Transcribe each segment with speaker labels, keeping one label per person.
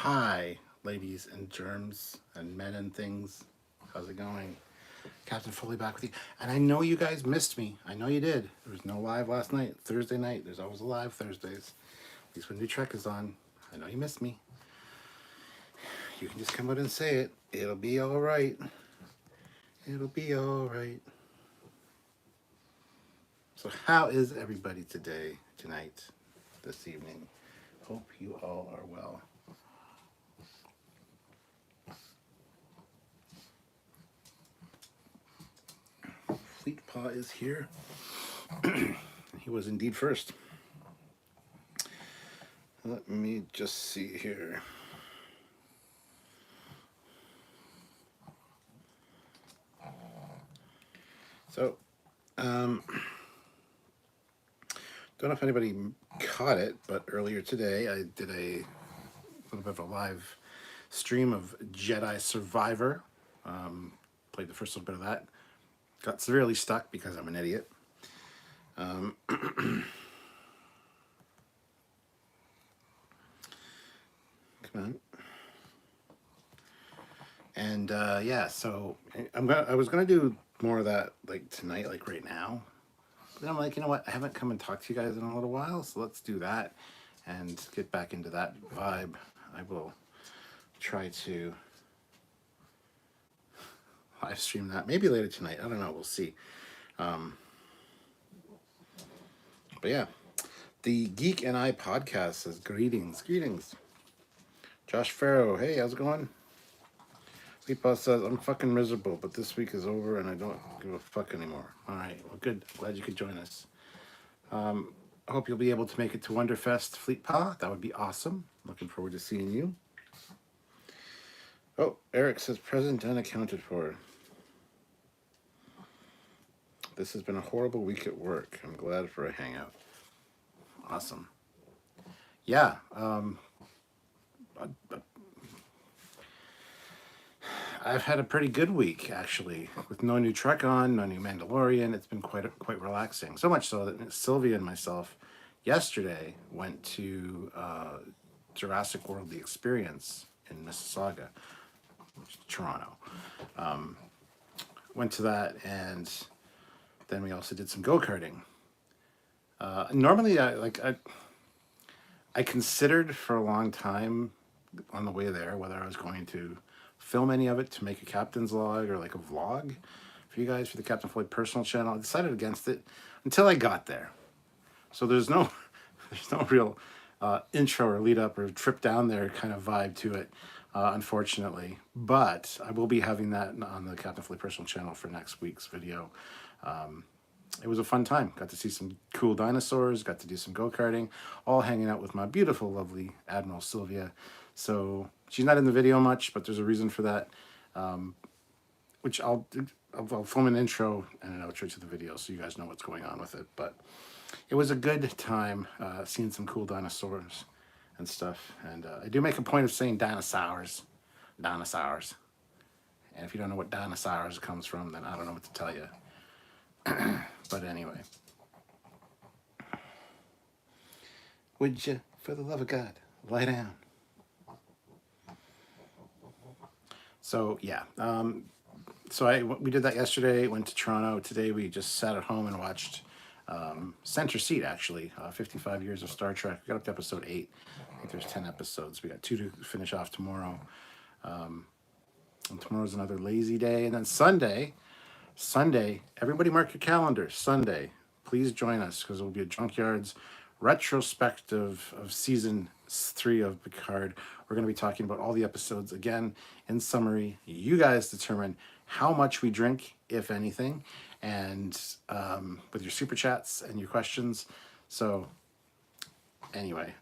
Speaker 1: Hi, ladies and germs and men and things. How's it going? Captain Foley back with you. And I know you guys missed me. I know you did. There was no live last night. Thursday night. There's always a live Thursdays. At least when New Trek is on. I know you missed me. You can just come out and say it. It'll be all right. It'll be all right. So how is everybody today, tonight, this evening? Hope you all are well. Fleet Paw is here. He was indeed first. Let me just see here. So, don't know if anybody caught it, but earlier today I did a little bit of a live stream of Jedi Survivor. Played the first little bit of that. Got severely stuck because I'm an idiot. Come on. And yeah, so I was gonna do more of that like tonight, like right now. But I'm like, you know what? I haven't come and talked to you guys in a little while, so let's do that and get back into that vibe. I will try to live stream that maybe later tonight. I don't know. We'll see. But yeah, the Geek and I podcast says greetings. Josh Farrow, hey, how's it going? Leepa says, I'm fucking miserable, but this week is over and I don't give a fuck anymore. All right, well, good. Glad you could join us. I hope you'll be able to make it to Wonderfest Fleetpaw. That would be awesome. Looking forward to seeing you. Oh, Eric says, present and accounted for. This has been a horrible week at work. I'm glad for a hangout. Awesome. Yeah. I've had a pretty good week, actually, with no new Trek on, no new Mandalorian. It's been quite relaxing. So much so that Sylvia and myself yesterday went to Jurassic World: The Experience in Mississauga, which is Toronto. Went to that, and then we also did some go-karting. Normally, I considered for a long time on the way there whether I was going to film any of it to make a captain's log or like a vlog for you guys for the Captain Floyd personal channel. I decided against it until I got there. So there's no real intro or lead up or trip down there kind of vibe to it, unfortunately. But I will be having that on the Captain Floyd personal channel for next week's video. It was a fun time. Got to see some cool dinosaurs, got to do some go-karting, all hanging out with my beautiful, lovely Admiral Sylvia. So she's not in the video much, but there's a reason for that, which I'll film an intro and an outro to the video so you guys know what's going on with it. But it was a good time seeing some cool dinosaurs and stuff. And I do make a point of saying dinosaurs. And if you don't know what dinosaurs comes from, then I don't know what to tell you. But anyway, would you, for the love of God, lie down? So yeah, we did that yesterday. Went to Toronto. Today we just sat at home and watched Center Seat. Actually, 55 years of Star Trek. We got up to episode 8. I think there's 10 episodes. We got 2 to finish off tomorrow. And tomorrow's another lazy day, and then Sunday, everybody mark your calendars. Sunday, please join us because it will be a Trekyards retrospective of season 3 of Picard. We're going to be talking about all the episodes again. In summary, you guys determine how much we drink, if anything, and with your super chats and your questions. So anyway,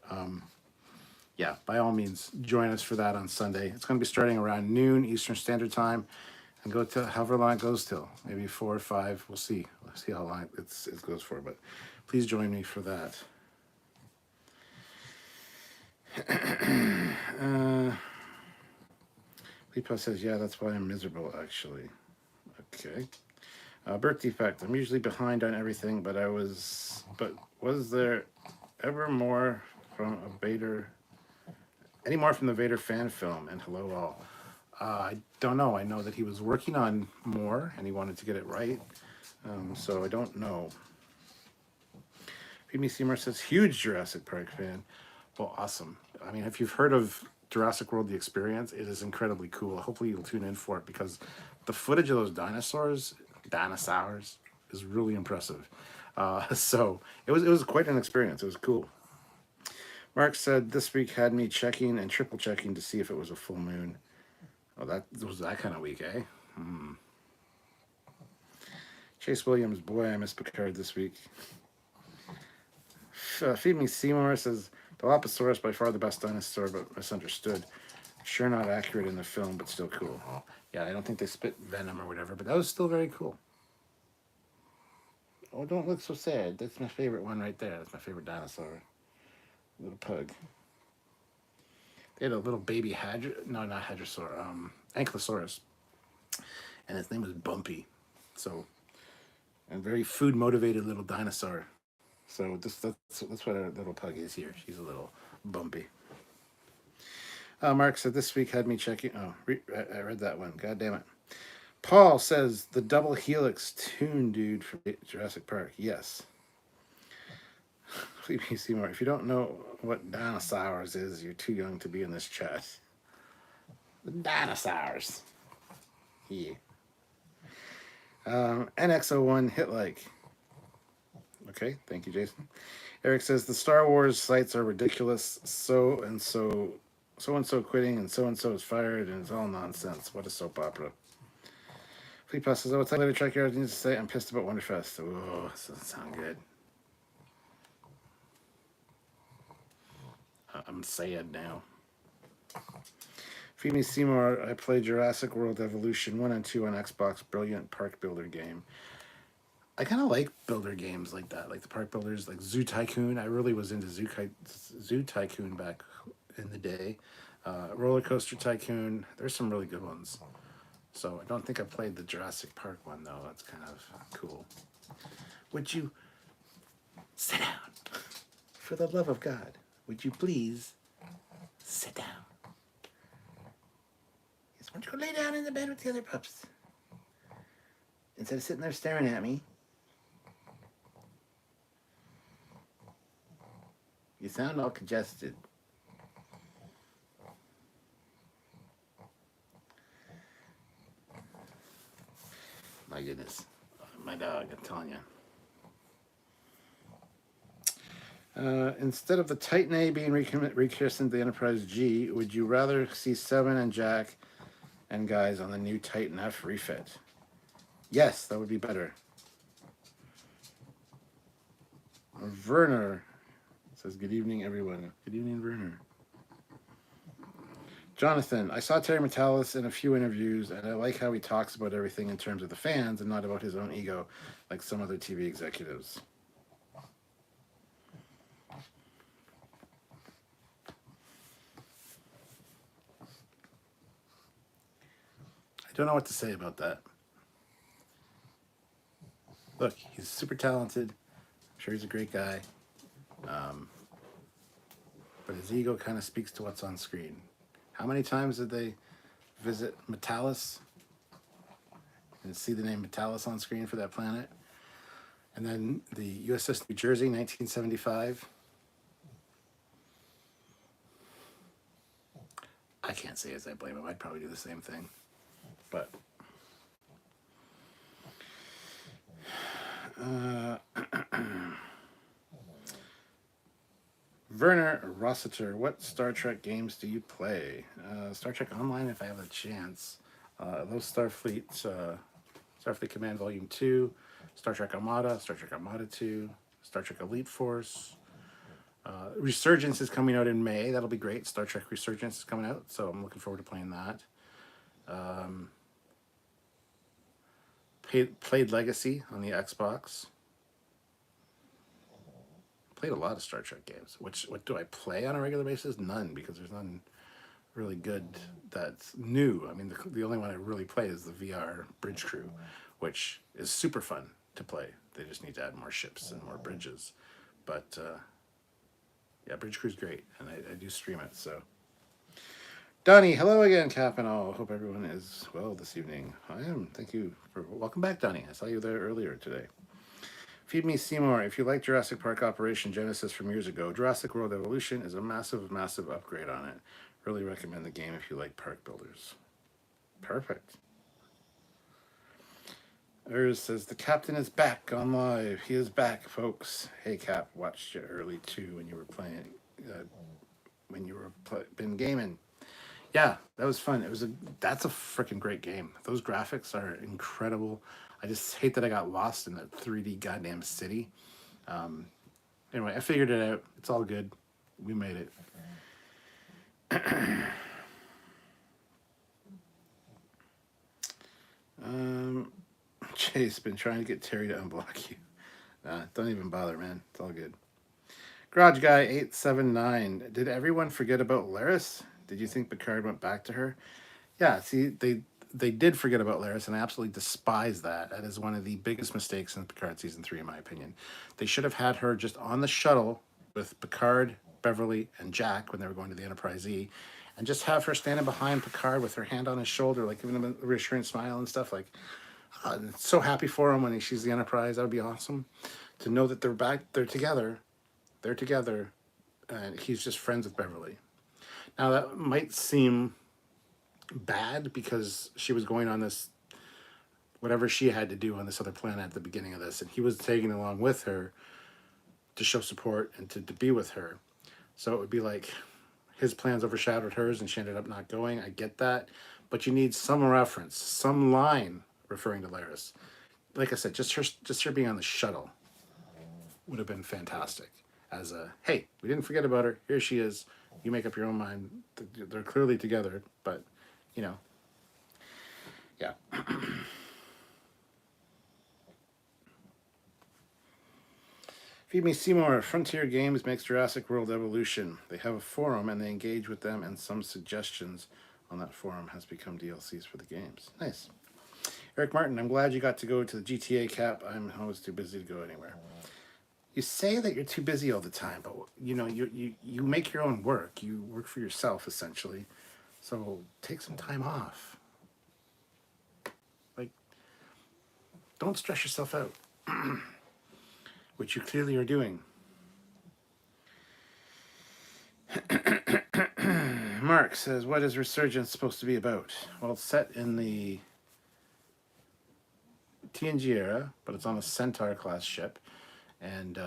Speaker 1: yeah, by all means, join us for that on Sunday. It's going to be starting around noon Eastern Standard Time. And go to however long it goes till, maybe 4 or 5. We'll see. We'll see how long it goes for. But please join me for that. Lipo says, yeah, that's why I'm miserable, actually. Okay. Birth defect. I'm usually behind on everything, but was there ever more from a Bader Any more from the Vader fan film? And hello all. I don't know. I know that he was working on more and he wanted to get it right. So I don't know. Phoebe Seymour says, huge Jurassic Park fan. Well, awesome. I mean, if you've heard of Jurassic World: The Experience, it is incredibly cool. Hopefully you'll tune in for it because the footage of those dinosaurs, is really impressive. So it was quite an experience. It was cool. Mark said this week had me checking and triple checking to see if it was a full moon. Oh, that was that kind of week, eh? Chase Williams, boy, I miss Picard this week. Feed Me Seymour says Dilophosaurus by far the best dinosaur, but misunderstood. Sure, not accurate in the film, but still cool. Yeah, I don't think they spit venom or whatever, but that was still very cool. Oh, don't look so sad. That's my favorite one right there. That's my favorite dinosaur. Little pug. They had a little baby not hadrosaur, ankylosaurus, and his name was Bumpy. So, a very food motivated little dinosaur. So that's what our little pug is here. She's a little Bumpy. Mark said this week had me checking. Oh, I read that one. God damn it. Paul says the double helix tune dude from Jurassic Park. Yes. Please see more. If you don't know what dinosaurs is, you're too young to be in this chat. The dinosaurs. Yeah. NX01 hit like. Okay, thank you, Jason. Eric says the Star Wars sites are ridiculous. So and so quitting, and so is fired, and it's all nonsense. What a soap opera. Fleet Pass says, "Oh, it's later. Trekyards needs to say I'm pissed about Wonderfest." Oh, this doesn't sound good. I'm sad now. Feed Me Seymour, I played Jurassic World Evolution 1 and 2 on Xbox. Brilliant park builder game. I kind of like builder games like that, like the park builders, like Zoo Tycoon. I really was into Zoo Tycoon back in the day. Roller Coaster Tycoon. There's some really good ones. So I don't think I played the Jurassic Park one, though. That's kind of cool. Would you sit down? For the love of God, would you please sit down? Yes, why don't you go lay down in the bed with the other pups? Instead of sitting there staring at me. You sound all congested. My goodness. My dog, I'm telling you. Instead of the Titan A being rechristened the Enterprise G, would you rather see Seven and Jack and guys on the new Titan F refit? Yes, that would be better. Werner says, good evening, everyone. Good evening, Werner. Jonathan, I saw Terry Metalis in a few interviews, and I like how he talks about everything in terms of the fans and not about his own ego, like some other TV executives. I don't know what to say about that. Look, he's super talented. I'm sure he's a great guy. But his ego kind of speaks to what's on screen. How many times did they visit Metalis and see the name Metalis on screen for that planet? And then the USS New Jersey, 1975. I can't say as I blame him. I'd probably do the same thing. But Werner Rossiter, what Star Trek games do you play? Star Trek Online, if I have a chance. Those Starfleet Command Volume 2, Star Trek Armada 2, Star Trek Elite Force. Resurgence is coming out in May. That'll be great. Star Trek Resurgence is coming out, so I'm looking forward to playing that. Played Legacy on the Xbox. Played a lot of Star Trek games. What do I play on a regular basis? None, because there's none really good that's new. I mean, the only one I really play is the VR Bridge Crew, which is super fun to play. They just need to add more ships and more bridges. But yeah, Bridge Crew's great, and I do stream it, so Donnie, hello again, Cap and all. Hope everyone is well this evening. I am. Thank you for welcome back, Donnie. I saw you there earlier today. Feed Me Seymour. If you like Jurassic Park Operation Genesis from years ago, Jurassic World Evolution is a massive, massive upgrade on it. Really recommend the game if you like park builders. Perfect. Urs says the captain is back on live. He is back, folks. Hey, Cap, watched you early too when you were playing, uh, been gaming. Yeah, that was fun. That's a freaking great game. Those graphics are incredible. I just hate that I got lost in that 3D goddamn city. Um, anyway, I figured it out. It's all good. We made it. um, Chase been trying to get Terry to unblock you. Don't even bother, man. It's all good. Garage Guy 879. Did everyone forget about Laris? Did you think Picard went back to her? Yeah, see, they did forget about Laris, and I absolutely despise that. That is one of the biggest mistakes in Picard season 3, in my opinion. They should have had her just on the shuttle with Picard, Beverly, and Jack when they were going to the Enterprise E, and just have her standing behind Picard with her hand on his shoulder, like giving him a reassuring smile and stuff. Like, so happy for him when he sees the Enterprise. That would be awesome to know that they're back, they're together, and he's just friends with Beverly. Now that might seem bad because she was going on this whatever she had to do on this other planet at the beginning of this, and he was taking along with her to show support and to be with her. So it would be like his plans overshadowed hers and she ended up not going. I get that, but you need some reference, some line referring to Laris. Like I said, just her being on the shuttle would have been fantastic. As a hey, we didn't forget about her. Here she is. You make up your own mind. They're clearly together, but you know, yeah. Feed Me Seymour. Frontier Games makes Jurassic World Evolution. They have a forum and they engage with them, and some suggestions on that forum has become DLCs for the games. Nice. Eric Martin, I'm glad you got to go to the GTA Cap. I'm always too busy to go anywhere. You say that you're too busy all the time, but you know you make your own work. You work for yourself essentially. So take some time off. Like, don't stress yourself out, which you clearly are doing. Mark says, what is Resurgence supposed to be about? Well, it's set in the TNG era, but it's on a Centaur class ship, and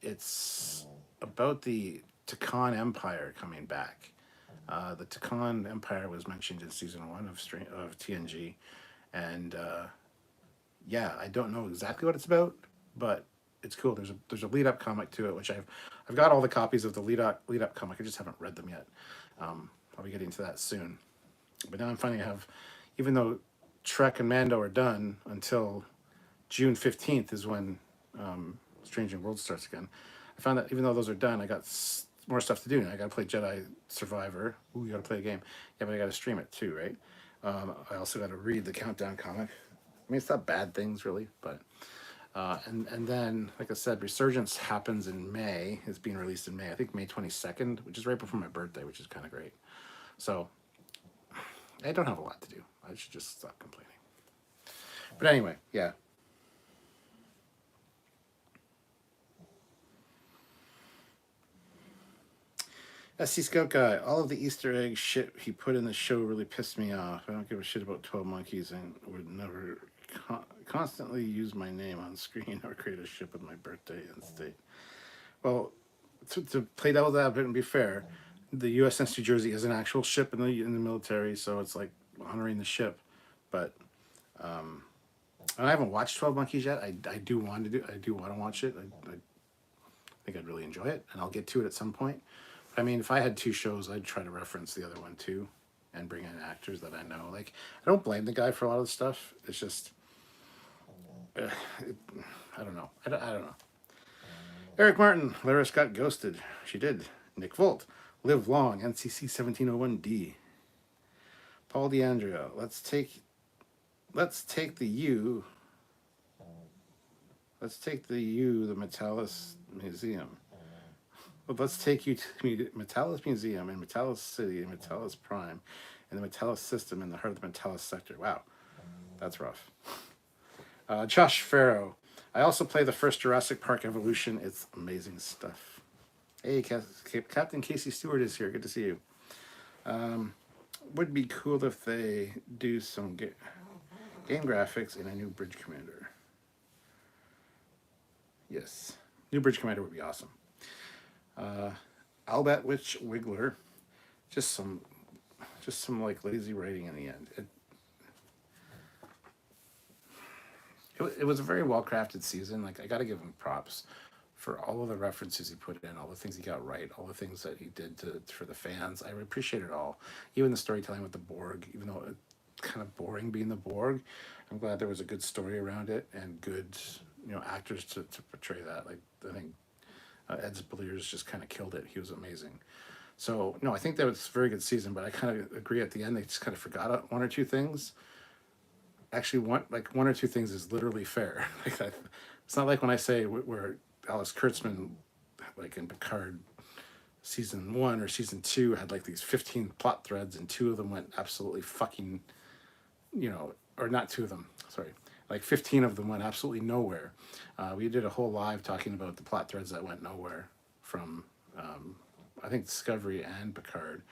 Speaker 1: it's about the Takan Empire coming back. The Takan Empire was mentioned in season 1 of TNG, and yeah, I don't know exactly what it's about, but it's cool. There's a lead up comic to it, which I've got all the copies of the lead up comic. I just haven't read them yet. I'll be getting to that soon. But now I'm finding I have, even though Trek and Mando are done until June 15th is when Strange New Worlds starts again. I found that even though those are done, I got more stuff to do now. I got to play Jedi Survivor. Ooh, you got to play a game. Yeah, but I got to stream it too, right? I also got to read the Countdown comic. I mean, it's not bad things really, but and then, like I said, Resurgence happens in May. It's being released in May. I think May 22nd, which is right before my birthday, which is kind of great. So I don't have a lot to do. I should just stop complaining. But anyway, yeah. SC Scout Guy, all of the Easter egg shit he put in the show really pissed me off. I don't give a shit about 12 Monkeys and would never constantly use my name on screen or create a ship with my birthday and state. Well, to play devil's advocate and be fair, the USS New Jersey is an actual ship in the military, so it's like honoring the ship. But and I haven't watched 12 Monkeys yet. I do want to watch it. I think I'd really enjoy it, and I'll get to it at some point. I mean, if I had two shows, I'd try to reference the other one too, and bring in actors that I know. Like, I don't blame the guy for a lot of the stuff. It's just, I don't know. I don't know. Eric Martin, Laris got ghosted. She did. Nick Volt, live long. NCC 1701D. Paul DeAndrea, let's take the U. Let's take the Metalis Museum. Well, let's take you to the Metallus Museum in Metallus City, in Metallus Prime, in the Metallus system in the heart of the Metallus sector. Wow, that's rough. Josh Farrow. I also play the first Jurassic Park Evolution. It's amazing stuff. Hey, Captain Casey Stewart is here. Good to see you. Would be cool if they do some game graphics in a new Bridge Commander. Yes, new Bridge Commander would be awesome. Albert Witch Wiggler, just some like lazy writing in the end. It was a very well crafted season. Like, I got to give him props for all of the references he put in, all the things he got right, all the things that he did for the fans. I appreciate it all. Even the storytelling with the Borg, even though it's kind of boring being the Borg, I'm glad there was a good story around it and good, actors to portray that. Like, I think Ed Spaliers just kind of killed it. He was amazing. So, no, I think that was a very good season, but I kind of agree at the end they just kind of forgot one or two things. Actually, one or two things is literally fair. It's not like when I say where Alex Kurtzman, like in Picard season 1 or season 2, had like these 15 plot threads and 2 of them went absolutely fucking, or not 2 of them, sorry. Like 15 of them went absolutely nowhere. We did a whole live talking about the plot threads that went nowhere from, I think, Discovery and Picard,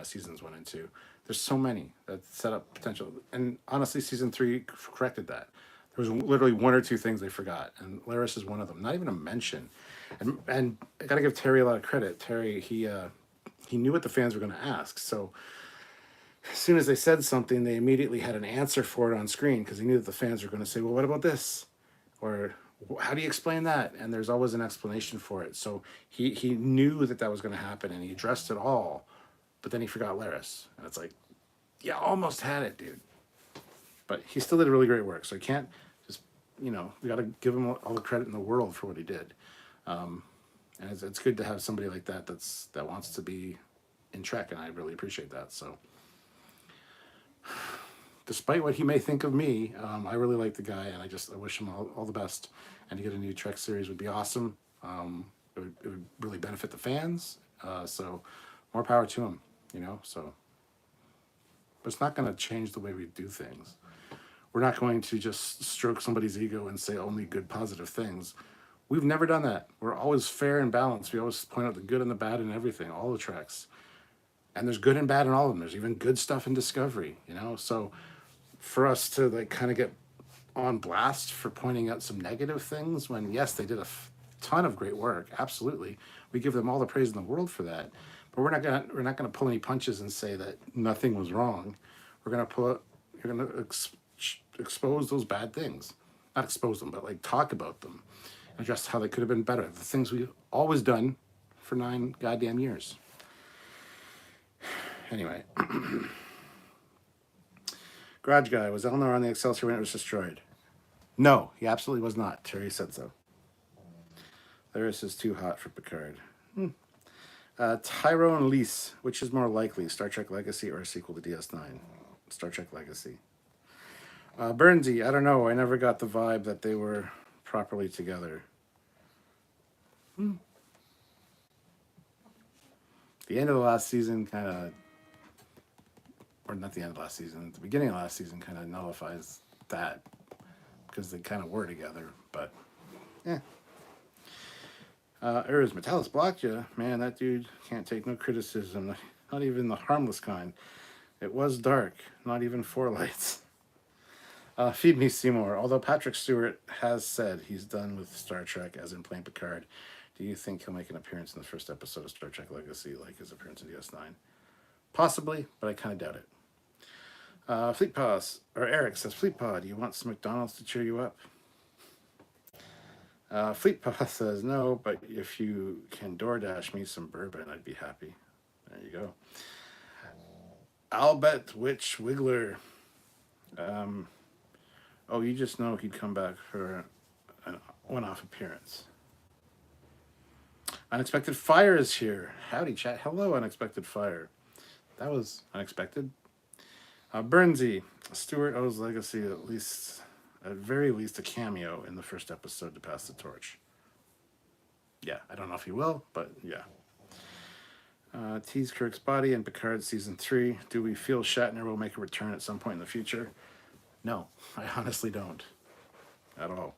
Speaker 1: seasons 1 and 2. There's so many that set up potential. And honestly, season 3 corrected that. There was literally 1 or 2 things they forgot, and Laris is one of them. Not even a mention. And I got to give Terry a lot of credit. Terry, he knew what the fans were going to ask. So as soon as they said something, they immediately had an answer for it on screen because he knew that the fans were going to say, well, what about this? Or how do you explain that? And there's always an explanation for it. So he knew that was going to happen, and he addressed it all. But then he forgot Laris. And it's like, yeah, almost had it, dude. But he still did really great work. So you can't just, we got to give him all the credit in the world for what he did. And it's good to have somebody like that that wants to be in Trek, and I really appreciate that. So despite what he may think of me, I really like the guy, and I wish him all the best. And to get a new Trek series would be awesome. It would really benefit the fans. So more power to him, so. But it's not going to change the way we do things. We're not going to just stroke somebody's ego and say only good, positive things. We've never done that. We're always fair and balanced. We always point out the good and the bad in everything, all the Treks. And there's good and bad in all of them. There's even good stuff in Discovery, So for us to kind of get on blast for pointing out some negative things when, yes, they did a ton of great work, absolutely. We give them all the praise in the world for that. But we're not gonna pull any punches and say that nothing was wrong. We're gonna expose those bad things, not expose them, but talk about them, and address how they could have been better. The things we've always done for 9 goddamn years. Anyway, Garage Guy, was Elnor on the Excelsior when it was destroyed? No, he absolutely was not. Terry said so. Laris is too hot for Picard. Tyrone Lease, which is more likely, Star Trek Legacy or a sequel to DS9? Star Trek Legacy. Burnsy, I don't know. I never got the vibe that they were properly together. The end of the last season or not the end of last season, the beginning of last season kind of nullifies that because they kind of were together, but yeah. Metallus blocked you. Man, that dude can't take no criticism, not even the harmless kind. It was dark, not even 4 lights. Feed me, Seymour. Although Patrick Stewart has said he's done with Star Trek, as in playing Picard, do you think he'll make an appearance in the first episode of Star Trek Legacy, like his appearance in DS9? Possibly, but I kind of doubt it. Fleet Pass, or Eric says, Fleet Pod, you want some McDonald's to cheer you up? Fleet Pass says, no, but if you can DoorDash me some bourbon, I'd be happy. There you go. Albert Witch Wiggler. You just know he'd come back for a one-off appearance. Unexpected Fire is here. Howdy, chat. Hello, Unexpected Fire. That was unexpected. Burnsy. Stewart owes Legacy at very least a cameo in the first episode to pass the torch. Yeah, I don't know if he will, but yeah. Tease Kirk's body in Picard season 3. Do we feel Shatner will make a return at some point in the future? No, I honestly don't. At all.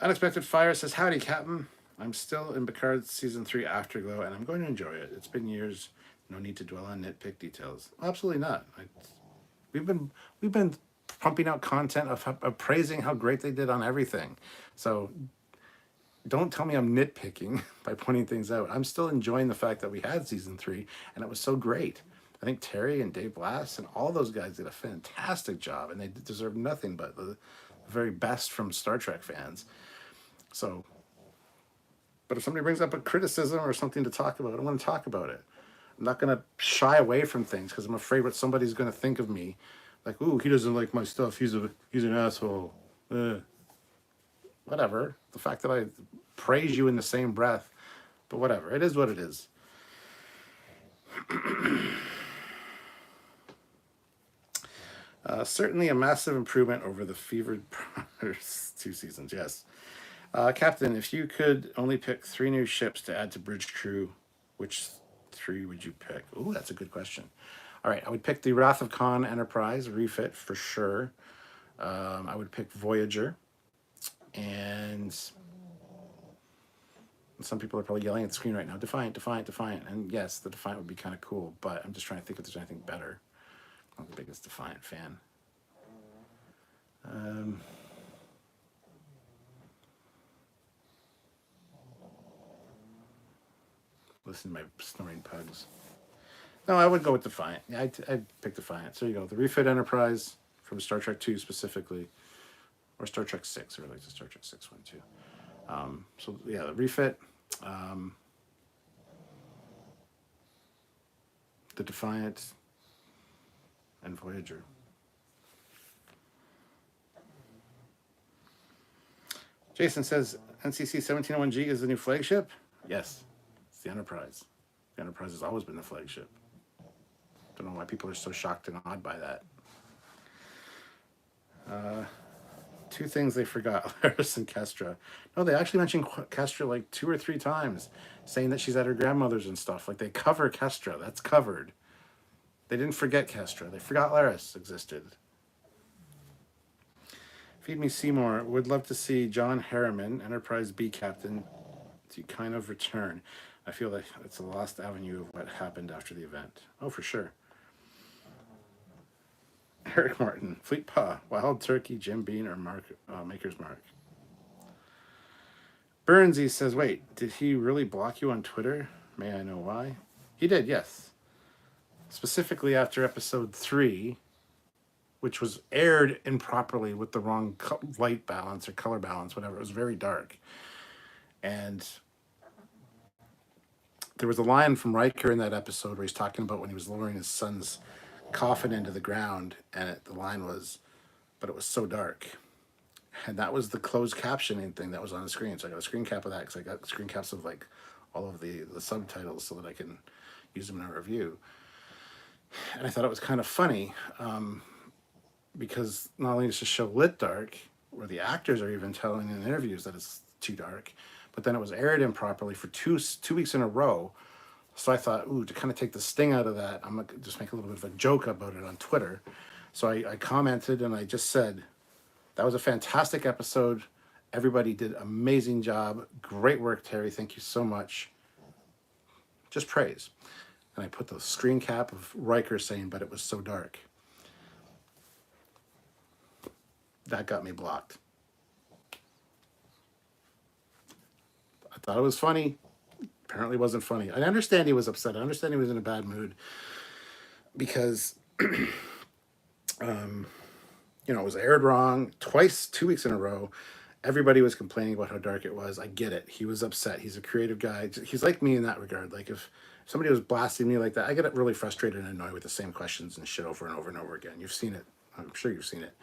Speaker 1: Unexpected Fire says, howdy, Captain. I'm still in Picard season 3 Afterglow, and I'm going to enjoy it. It's been years. No need to dwell on nitpick details. Absolutely not. We've been pumping out content of praising how great they did on everything. So don't tell me I'm nitpicking by pointing things out. I'm still enjoying the fact that we had season 3 and it was so great. I think Terry and Dave Blass and all those guys did a fantastic job, and they deserve nothing but the very best from Star Trek fans. So, but if somebody brings up a criticism or something to talk about, I'm going to talk about it. I'm not going to shy away from things because I'm afraid what somebody's going to think of me. Like, ooh, he doesn't like my stuff. He's an asshole. Whatever. The fact that I praise you in the same breath, but whatever. It is what it is. Certainly a massive improvement over the fevered first 2 seasons, yes. Captain, if you could only pick 3 new ships to add to Bridge Crew, which 3 would you pick? Ooh, that's a good question. All right, I would pick the Wrath of Khan Enterprise refit for sure. I would pick Voyager. And some people are probably yelling at the screen right now, Defiant, Defiant, Defiant. And yes, the Defiant would be kind of cool, but I'm just trying to think if there's anything better. I'm the biggest Defiant fan. Listen to my snoring pugs. No, I would go with Defiant. Yeah, I'd pick Defiant. So you go. The refit Enterprise from Star Trek 2 specifically, or Star Trek 6. I really like the Star Trek 6 one too. So yeah, the refit, the Defiant, and Voyager. Jason says NCC 1701G is the new flagship. Yes, it's the Enterprise. The Enterprise has always been the flagship. Don't know why people are so shocked and awed by that. 2 things they forgot, Laris and Kestra. No, they actually mentioned Kestra like 2 or 3 times, saying that she's at her grandmother's and stuff. Like, they cover Kestra. That's covered. They didn't forget Kestra. They forgot Laris existed. Feed Me Seymour. Would love to see John Harriman, Enterprise B captain, to kind of return. I feel like it's a lost avenue of what happened after the event. Oh, for sure. Eric Martin, Fleet Paw, Wild Turkey, Jim Bean, or Maker's Mark. Burnsy says, wait, did he really block you on Twitter? May I know why? He did, yes. Specifically after episode 3, which was aired improperly with the wrong light balance or color balance, whatever. It was very dark. And there was a line from Riker in that episode where he's talking about when he was lowering his son's coffin into the ground, and the line was, but it was so dark. And that was the closed captioning thing that was on the screen. So I got a screen cap of that because I got screen caps of like all of the subtitles so that I can use them in a review. And I thought it was kind of funny because not only does the show lit dark, where the actors are even telling in interviews that it's too dark, but then it was aired improperly for two weeks in a row. So I thought, ooh, to kind of take the sting out of that, I'm going to just make a little bit of a joke about it on Twitter. So I commented and I just said, that was a fantastic episode. Everybody did an amazing job. Great work, Terry. Thank you so much. Just praise. And I put the screen cap of Riker saying, but it was so dark. That got me blocked. I thought it was funny. Apparently wasn't funny. I understand he was upset. I understand he was in a bad mood because, it was aired wrong twice, 2 weeks in a row. Everybody was complaining about how dark it was. I get it. He was upset. He's a creative guy. He's like me in that regard. Like if somebody was blasting me like that, I get really frustrated and annoyed with the same questions and shit over and over and over again. You've seen it. I'm sure you've seen it.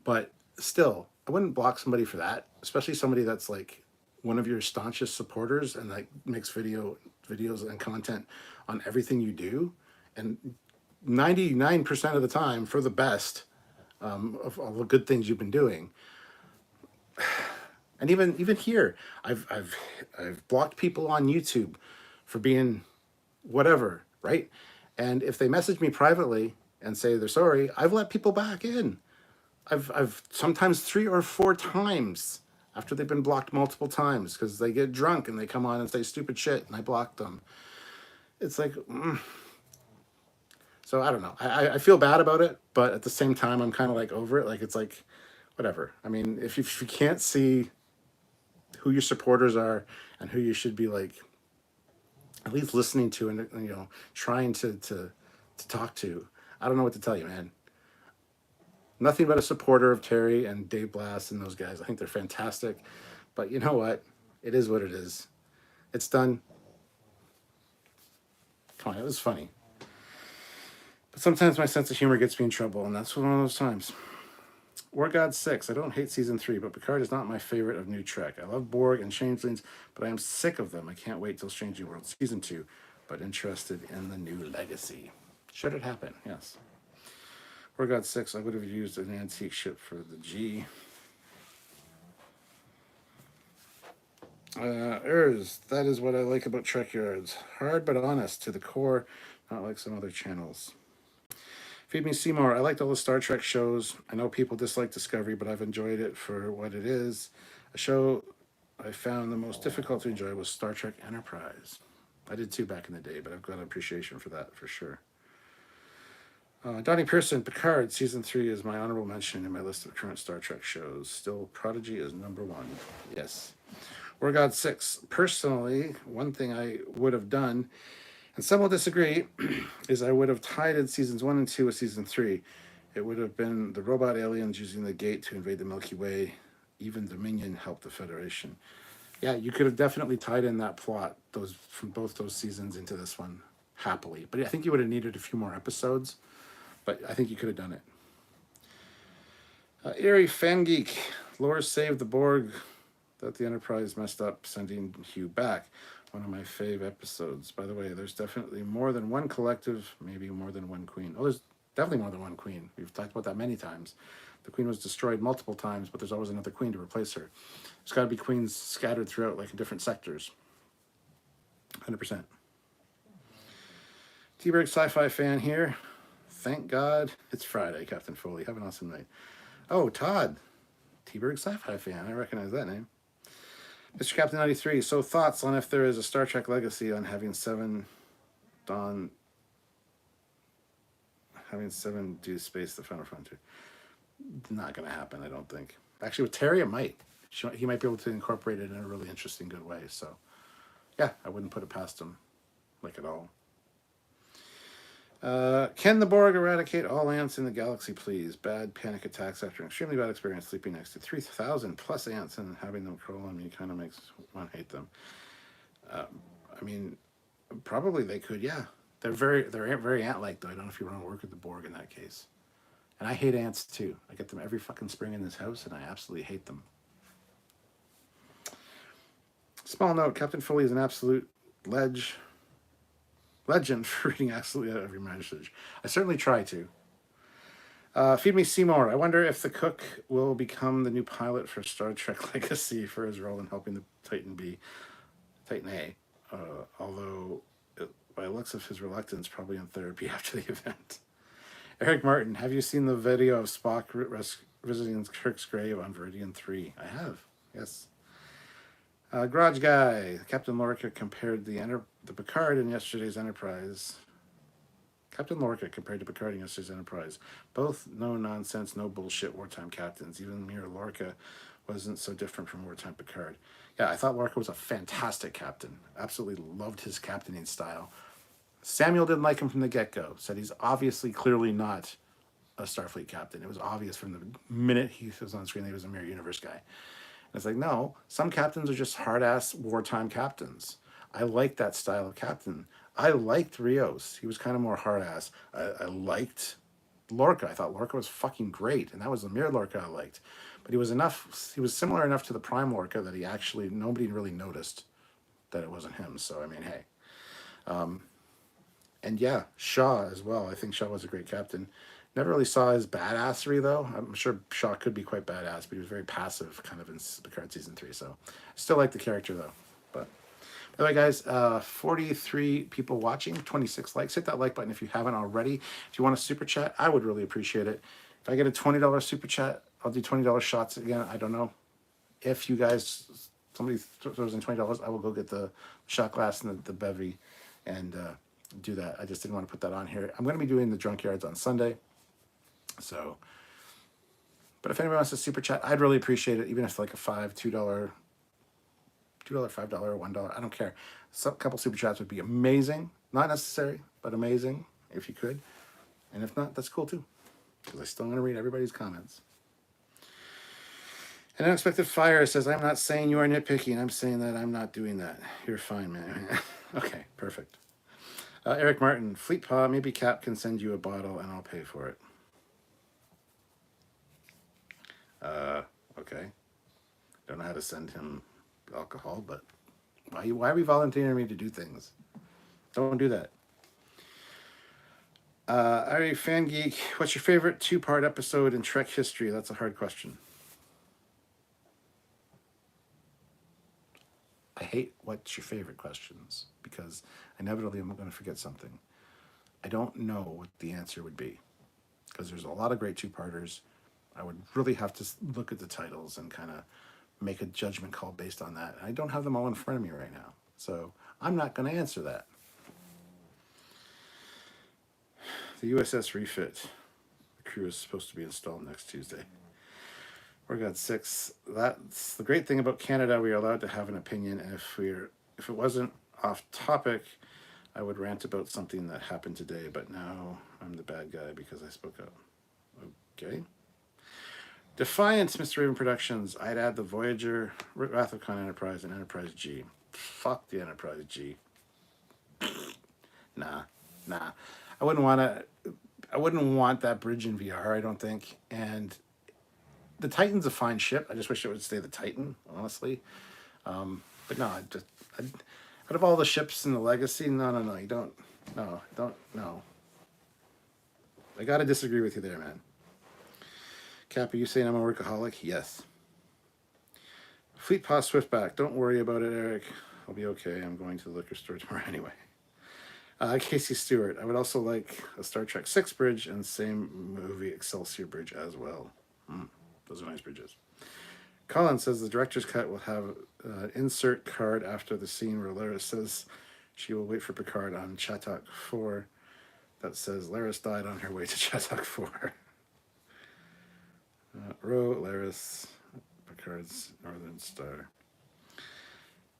Speaker 1: But still, I wouldn't block somebody for that, especially somebody that's like one of your staunchest supporters and like makes videos and content on everything you do, and 99% of the time for the best of all the good things you've been doing. And even here, I've blocked people on YouTube for being whatever, right? And if they message me privately and say they're sorry, I've let people back in. I've sometimes 3 or 4 times after they've been blocked multiple times because they get drunk and they come on and say stupid shit and I block them. It's like, so I don't know. I feel bad about it, but at the same time, I'm kind of like over it. Like, it's like, whatever. I mean, if you can't see who your supporters are and who you should be like at least listening to and trying to talk to, I don't know what to tell you, man. Nothing but a supporter of Terry and Dave Blass and those guys. I think they're fantastic. But you know what? It is what it is. It's done. Come on, it was funny. But sometimes my sense of humor gets me in trouble, and that's one of those times. War God 6. I don't hate season 3, but Picard is not my favorite of new Trek. I love Borg and Changelings, but I am sick of them. I can't wait till Strange New Worlds season 2, but interested in the new legacy. Should it happen? Yes. War God 6, I would have used an antique ship for the G. That is what I like about Trekyards. Hard but honest to the core, not like some other channels. Feed Me Seymour. I liked all the Star Trek shows. I know people dislike Discovery, but I've enjoyed it for what it is. A show I found the most difficult to enjoy was Star Trek Enterprise. I did too back in the day, but I've got an appreciation for that for sure. Donnie Pearson, Picard, Season 3 is my honorable mention in my list of current Star Trek shows. Still, Prodigy is number 1. Yes. War God 6. Personally, one thing I would have done, and some will disagree, is I would have tied in Seasons 1 and 2 with Season 3. It would have been the robot aliens using the gate to invade the Milky Way. Even Dominion helped the Federation. Yeah, you could have definitely tied in that plot from both those seasons into this one happily. But I think you would have needed a few more episodes. But I think you could have done it. Eerie Fan Geek. Lore saved the Borg that the Enterprise messed up, sending Hugh back. One of my fave episodes. By the way, there's definitely more than one collective, maybe more than one queen. Oh, there's definitely more than one queen. We've talked about that many times. The queen was destroyed multiple times, but there's always another queen to replace her. There's got to be queens scattered throughout, like in different sectors. 100%. T-Berg Sci-Fi fan here. Thank God it's Friday, Captain Foley. Have an awesome night. Oh, Todd. T-Berg Sci-Fi fan. I recognize that name. Mr. Captain 93. So thoughts on if there is a Star Trek legacy on having seven do space the final frontier. Not going to happen, I don't think. Actually, with Terry, it might. He might be able to incorporate it in a really interesting, good way. So, yeah, I wouldn't put it past him, like at all. Can the Borg eradicate all ants in the galaxy, please? Bad panic attacks after an extremely bad experience sleeping next to 3,000 plus ants and having them crawl on me kind of makes one hate them. I mean, probably they could, yeah. They're very ant-like, though. I don't know if you want to work with the Borg in that case. And I hate ants, too. I get them every fucking spring in this house, and I absolutely hate them. Small note, Captain Foley is an absolute legend for reading absolutely every message. I certainly try to. Feed Me Seymour. I wonder if the cook will become the new pilot for Star Trek Legacy for his role in helping the Titan A. Although, by looks of his reluctance, probably in therapy after the event. Eric Martin, have you seen the video of Spock visiting Kirk's grave on Veridian 3? I have, yes. Garage Guy, Captain Lorca compared the Picard in yesterday's Enterprise. Captain Lorca compared to Picard in yesterday's Enterprise. Both no nonsense, no bullshit wartime captains. Even mere Lorca wasn't so different from wartime Picard. Yeah, I thought Lorca was a fantastic captain. Absolutely loved his captaining style. Samuel didn't like him from the get-go. Said he's obviously clearly not a Starfleet captain. It was obvious from the minute he was on screen that he was a Mirror Universe guy. And it's like, no, some captains are just hard-ass wartime captains. I like that style of captain. I liked Rios. He was kind of more hard-ass. I liked Lorca. I thought Lorca was fucking great, and that was the Mirror Lorca I liked. But he was similar enough to the Prime Lorca that nobody really noticed that it wasn't him. So, I mean, hey. And yeah, Shaw as well. I think Shaw was a great captain. Never really saw his badassery though. I'm sure Shaw could be quite badass, but he was very passive kind of in Picard season 3. So still like the character though. But by the way, guys, 43 people watching, 26 likes. Hit that like button if you haven't already. If you want a super chat, I would really appreciate it. If I get a $20 super chat, I'll do $20 shots again. I don't know. If you guys, somebody throws in $20, I will go get the shot glass and the bevy and do that. I just didn't want to put that on here. I'm going to be doing the Trekyards on Sunday. So, but if anyone wants to super chat, I'd really appreciate it. Even if it's like a $5, $2, $5, $1, I don't care. Some couple super chats would be amazing. Not necessary, but amazing if you could. And if not, that's cool too, because I still want to read everybody's comments. An Unexpected Fire says, I'm not saying you are nitpicking. I'm saying that I'm not doing that. You're fine, man. Okay, perfect. Eric Martin, Fleet Paw, maybe Cap can send you a bottle and I'll pay for it. Okay. Don't know how to send him alcohol, but why are we volunteering me to do things? Don't do that. Ari Fan Geek, what's your favorite 2-part episode in Trek history? That's a hard question. I hate what's your favorite questions because inevitably I'm going to forget something. I don't know what the answer would be because there's a lot of great 2-parters. I would really have to look at the titles and kind of make a judgment call based on that. I don't have them all in front of me right now, so I'm not going to answer that. The USS Refit. The crew is supposed to be installed next Tuesday. We're got 6. That's the great thing about Canada. We are allowed to have an opinion, and if it wasn't off topic, I would rant about something that happened today. But now I'm the bad guy because I spoke up. Okay. Defiant, Mr. Raven Productions. I'd add the Voyager, Wrath of Khan Enterprise, and Enterprise G. Fuck the Enterprise G. Nah. I wouldn't want that bridge in VR, I don't think. And the Titan's a fine ship. I just wish it would stay the Titan, honestly. But no, out of all the ships in the Legacy, no, you don't. No. I gotta disagree with you there, man. Cap, are you saying I'm a workaholic? Yes. Fleet Paw Swiftback. Don't worry about it, Eric. I'll be okay. I'm going to the liquor store tomorrow anyway. Casey Stewart. I would also like a Star Trek 6 bridge and same movie Excelsior bridge as well. Those are nice bridges. Colin says the director's cut will have an insert card after the scene where Laris says she will wait for Picard on Chatak 4 that says Laris died on her way to Chatak 4. Ro, Laris, Picard's Northern Star.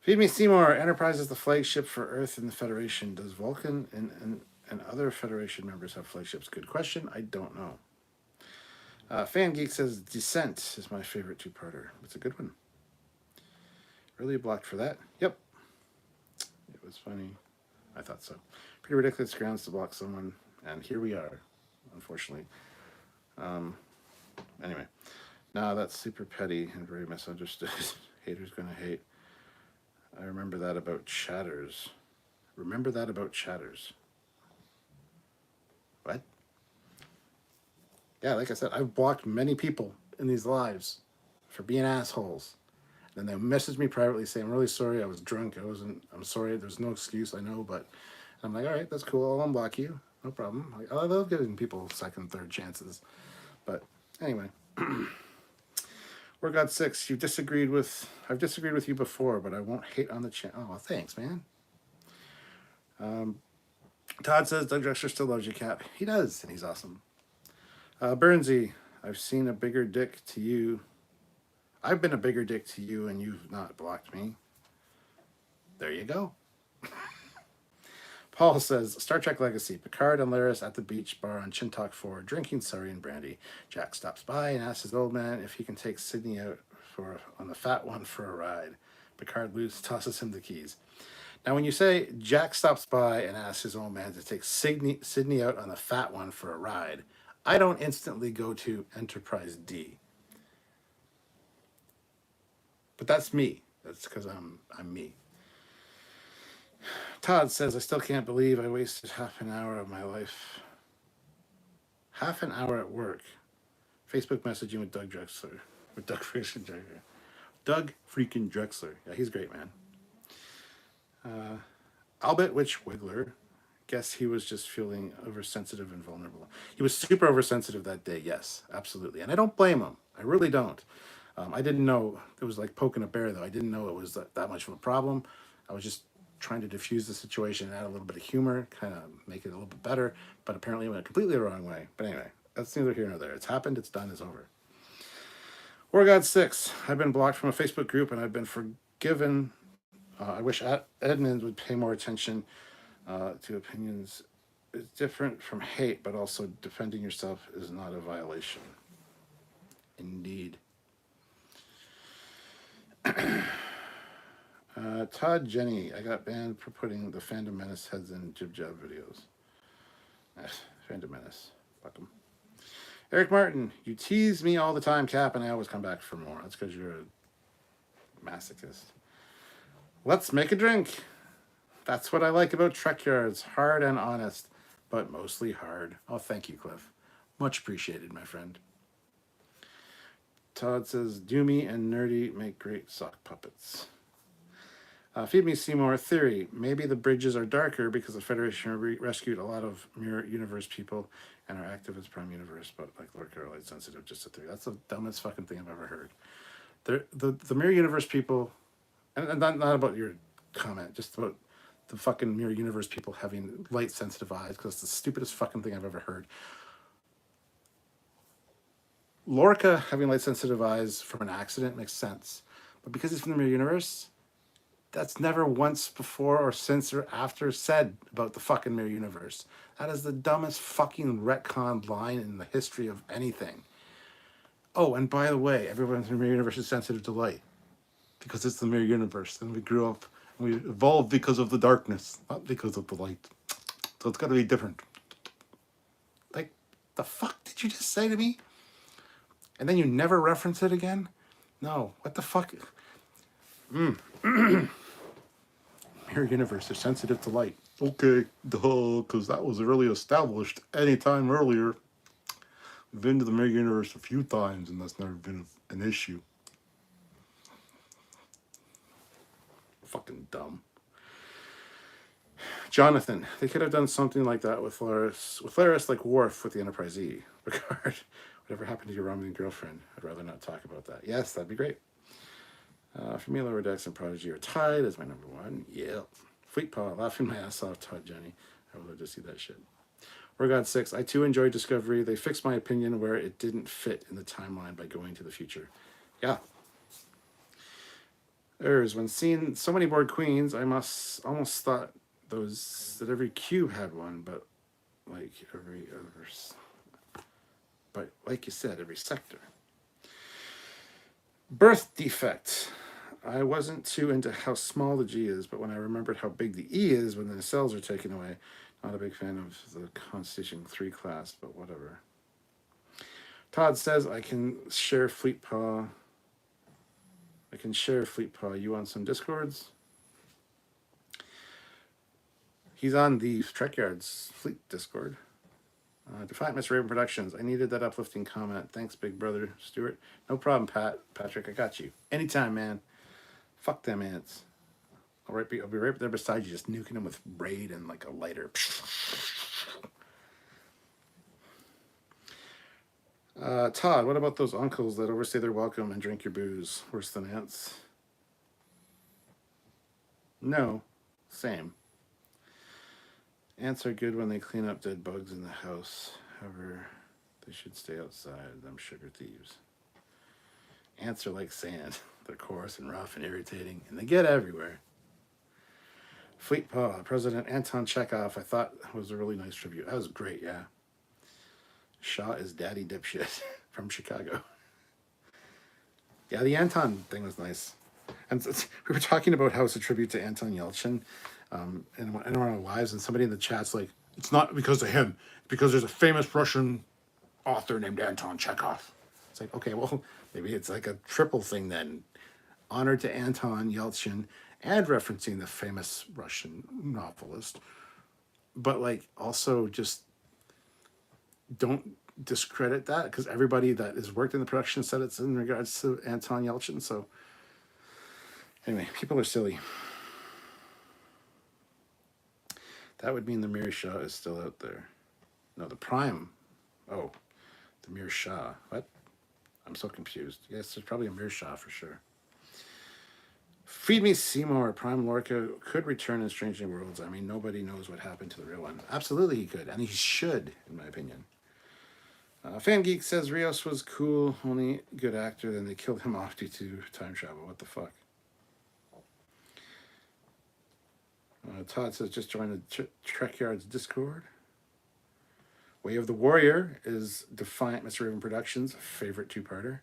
Speaker 1: Feed Me Seymour. Enterprise is the flagship for Earth and the Federation. Does Vulcan and other Federation members have flagships? Good question. I don't know. Fan Geek says Descent is my favorite 2-parter. It's a good one. Really blocked for that? Yep. It was funny. I thought so. Pretty ridiculous grounds to block someone, and here we are, unfortunately. Anyway, now that's super petty and very misunderstood. Haters gonna hate. I remember that about Chatters. What? Yeah, like I said, I've blocked many people in these lives for being assholes. And they message me privately saying, I'm really sorry, I was drunk. I'm sorry, there's no excuse, I know, but I'm like, all right, that's cool, I'll unblock you. No problem. I love giving people second, third chances. But anyway. We're God 6. I've disagreed with you before, but I won't hate on the channel. Oh, thanks, man. Todd says Doug Drexler still loves you, Cap. He does, and he's awesome. Burnsy, I've seen a bigger dick to you. I've been a bigger dick to you, and you've not blocked me. There you go. Paul says, Star Trek Legacy, Picard and Laris at the beach bar on Chintok 4, drinking Surrey and brandy. Jack stops by and asks his old man if he can take Sydney out on the fat one for a ride. Picard tosses him the keys. Now, when you say Jack stops by and asks his old man to take Sydney out on the fat one for a ride, I don't instantly go to Enterprise D. But that's me. That's because I'm me. Todd says, I still can't believe I wasted half an hour of my life. half an hour at work. Facebook messaging with Doug Drexler. With Doug freaking Drexler. Doug freaking Drexler. Yeah, he's great, man. Albert Witch Wiggler. Guess he was just feeling oversensitive and vulnerable. He was super oversensitive that day, yes, absolutely. And I don't blame him. I really don't. I didn't know it was like poking a bear, though. I didn't know it was that much of a problem. I was just trying to diffuse the situation and add a little bit of humor, kind of make it a little bit better. But apparently it went completely the wrong way. But anyway, that's neither here nor there. It's happened, it's done, it's over. War God 6. I've been blocked from a Facebook group and I've been forgiven. I wish Edmonds would pay more attention to opinions. It's different from hate, but also defending yourself is not a violation. Indeed. Todd Jenny, I got banned for putting the Fandom Menace heads in Jib Jab videos. Fandom Menace. Fuck 'em. Eric Martin, you tease me all the time, Cap, and I always come back for more. That's because you're a masochist. Let's make a drink. That's what I like about Trekyards. Hard and honest, but mostly hard. Oh, thank you, Cliff. Much appreciated, my friend. Todd says, Doomy and Nerdy make great sock puppets. Feed Me Seymour theory. Maybe the bridges are darker because the Federation rescued a lot of Mirror Universe people and are active as Prime Universe, but like Lord Carolite sensitive, just a theory. That's the dumbest fucking thing I've ever heard. The Mirror Universe people, and not about your comment, just about the fucking Mirror Universe people having light sensitive eyes, because it's the stupidest fucking thing I've ever heard. Lorca having light sensitive eyes from an accident makes sense, but because he's from the Mirror Universe, that's never once before or since or after said about the fucking Mirror Universe. That is the dumbest fucking retcon line in the history of anything. Oh, and by the way, everyone in the Mirror Universe is sensitive to light because it's the Mirror Universe, and we grew up and we evolved because of the darkness, not because of the light. So it's got to be different. Like, the fuck did you just say to me? And then you never reference it again? No, what the fuck? Mirror Universe are sensitive to light. Okay, duh, because that was really established any time earlier. We've been to the Mirror Universe a few times, and that's never been an issue. Fucking dumb. Jonathan, they could have done something like that with Laris like Worf with the Enterprise E. Picard, whatever happened to your Romulan girlfriend? I'd rather not talk about that. Yes, that'd be great. For me, Lower Decks and Prodigy are tied as my number one. Yep. Fleet Paw, laughing my ass off, Todd Jenny. I would love to see that shit. War God 6, I too enjoyed Discovery. They fixed my opinion where it didn't fit in the timeline by going to the future. Yeah. When seeing so many Borg Queens, I almost thought that every cube had one, but like like you said, every sector. Birth defect. I wasn't too into how small the G is, but when I remembered how big the E is when the cells are taken away, not a big fan of the Constitution 3 class, but whatever. Todd says I can share Fleet Paw. You on some Discords? He's on the Trekyards Fleet Discord. Defiant Miss Raven Productions. I needed that uplifting comment. Thanks, big brother Stuart. No problem, Patrick. I got you. Anytime, man. Fuck them ants. I'll be right there beside you, just nuking them with braid and like a lighter. Todd, what about those uncles that overstay their welcome and drink your booze? Worse than ants? No. Same. Ants are good when they clean up dead bugs in the house. However, they should stay outside, them sugar thieves. Ants are like sand. They're coarse and rough and irritating, and they get everywhere. Fleet Paw, President Anton Chekhov, I thought was a really nice tribute. That was great, yeah. Shaw is daddy dipshit from Chicago. Yeah, the Anton thing was nice. And we were talking about how it's a tribute to Anton Yelchin in one of our lives, and somebody in the chat's like, it's not because of him, it's because there's a famous Russian author named Anton Chekhov. It's like, okay, well, maybe it's like a triple thing then. Honor to Anton Yelchin and referencing the famous Russian novelist. But like also just don't discredit that because everybody that has worked in the production said it's in regards to Anton Yelchin. So anyway, people are silly. That would mean the Mir Shah is still out there. No, the Prime. Oh, the Mir Shah. What? I'm so confused. Yes, there's probably a Mir Shah for sure. Feed me Seymour. Prime Lorca could return in Strange New Worlds. I mean, nobody knows what happened to the real one. Absolutely he could. And he should, in my opinion. Fan Geek says Rios was cool, only good actor, then they killed him off due to time travel. What the fuck? Todd says just join the Trekyards Discord. Way of the Warrior is Defiant Mr. Raven Productions' favorite two-parter.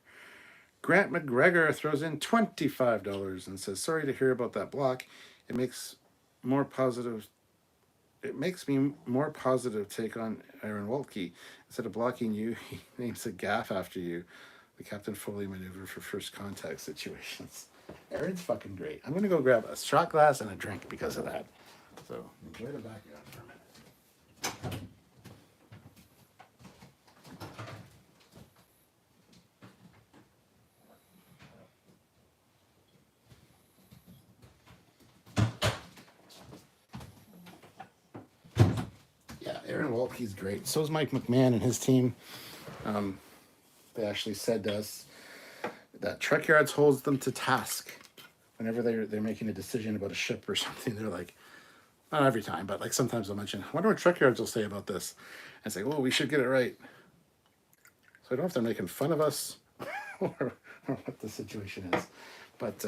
Speaker 1: Grant McGregor throws in $25 and says, sorry to hear about that block. It makes more positive. It makes me more positive take on Aaron Waltke. Instead of blocking you, he names a gaff after you. The Captain Foley maneuver for first contact situations. Aaron's fucking great. I'm going to go grab a shot glass and a drink because of that. So enjoy the background for a minute. Aaron Waltke's great. So is Mike McMahon and his team. They actually said to us that Trekyards holds them to task whenever they're making a decision about a ship or something. They're like, not every time, but like sometimes they'll mention, I wonder what Trekyards will say about this. And say, well, we should get it right. So I don't know if they're making fun of us or what the situation is. But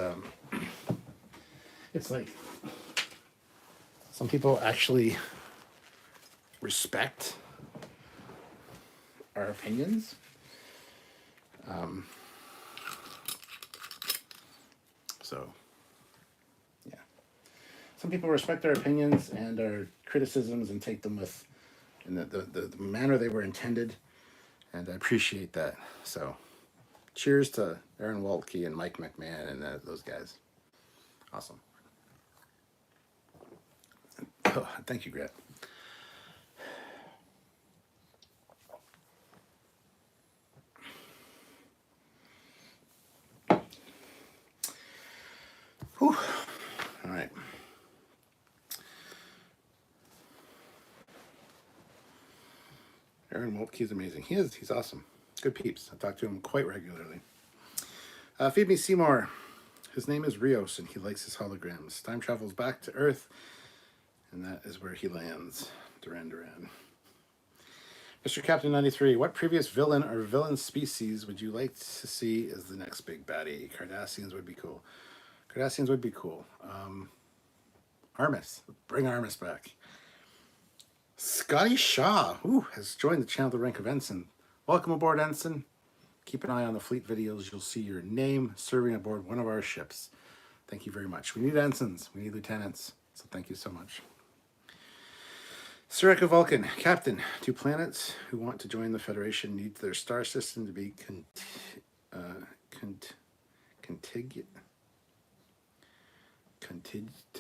Speaker 1: it's like some people actually respect our opinions. So, yeah. Some people respect our opinions and our criticisms and take them with in the manner they were intended. And I appreciate that. So, cheers to Aaron Waltke and Mike McMahon and those guys. Awesome. Oh, thank you, Gret. Whew. All right. Aaron Moltke is amazing. He's awesome. Good peeps. I talk to him quite regularly. Feed me Seymour. His name is Rios, and he likes his holograms. Time travels back to Earth, and that is where he lands. Duran. Mr. Captain 93, what previous villain or villain species would you like to see as the next big baddie? Cardassians would be cool. Armis. Bring Armis back. Scotty Shaw, has joined the channel the rank of Ensign. Welcome aboard, Ensign. Keep an eye on the fleet videos. You'll see your name serving aboard one of our ships. Thank you very much. We need ensigns. We need lieutenants. So thank you so much. Sureka Vulcan, Captain, 2 planets who want to join the Federation need their star system to be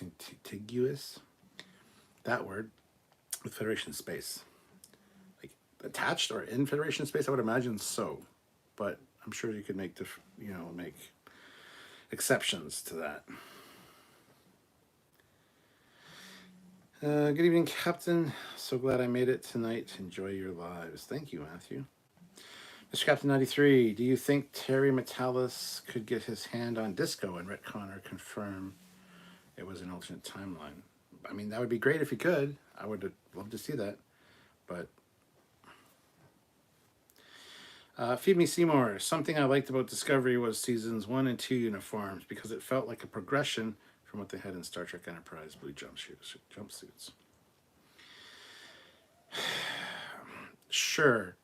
Speaker 1: contiguous. That word with Federation space, like attached or in Federation space. I would imagine so, but I'm sure you could make make exceptions to that. Good evening, Captain. So glad I made it tonight. Enjoy your lives. Thank you, Matthew. Mr. Captain 93, do you think Terry Metalis could get his hand on Disco and retcon or confirm it was an alternate timeline? I mean, that would be great if he could. I would love to see that. But Feed Me Seymour. Something I liked about Discovery was seasons 1 and 2 uniforms because it felt like a progression from what they had in Star Trek Enterprise blue jumpsuits. Sure.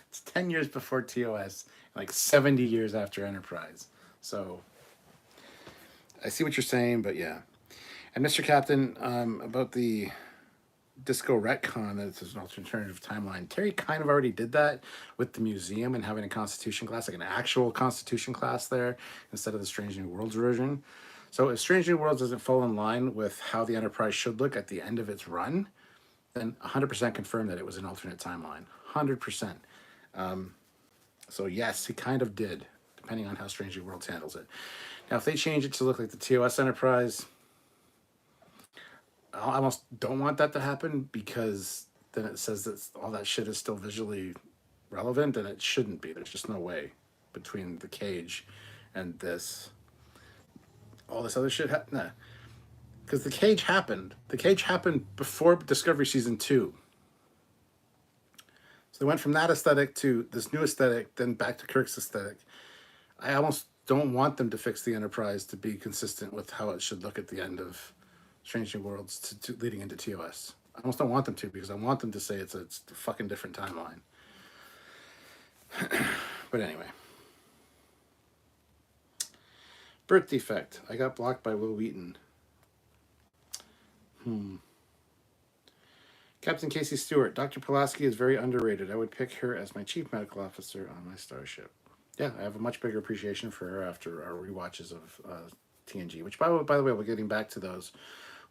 Speaker 1: It's 10 years before TOS, like 70 years after Enterprise. So I see what you're saying, but yeah. And Mr. Captain, about the Disco retcon that it's an alternative timeline. Terry kind of already did that with the museum and having a Constitution class, like an actual Constitution class there instead of the Strange New Worlds version. So if Strange New Worlds doesn't fall in line with how the Enterprise should look at the end of its run, then 100% confirmed that it was an alternate timeline. 100%. So yes, he kind of did, depending on how Strangely Worlds handles it. Now, if they change it to look like the TOS Enterprise, I almost don't want that to happen, because then it says that all that shit is still visually relevant, and it shouldn't be. There's just no way between the cage and this. All this other shit, nah. Because the cage happened. The cage happened before Discovery Season 2. So they went from that aesthetic to this new aesthetic, then back to Kirk's aesthetic. I almost don't want them to fix the Enterprise to be consistent with how it should look at the end of Strange New Worlds to leading into TOS. I almost don't want them to, because I want them to say it's a fucking different timeline. But anyway. Birth defect. I got blocked by Will Wheaton. Captain Casey Stewart. Dr. Pulaski is very underrated. I would pick her as my chief medical officer on my starship. Yeah, I have a much bigger appreciation for her after our rewatches of TNG, which, by the way, we're getting back to those.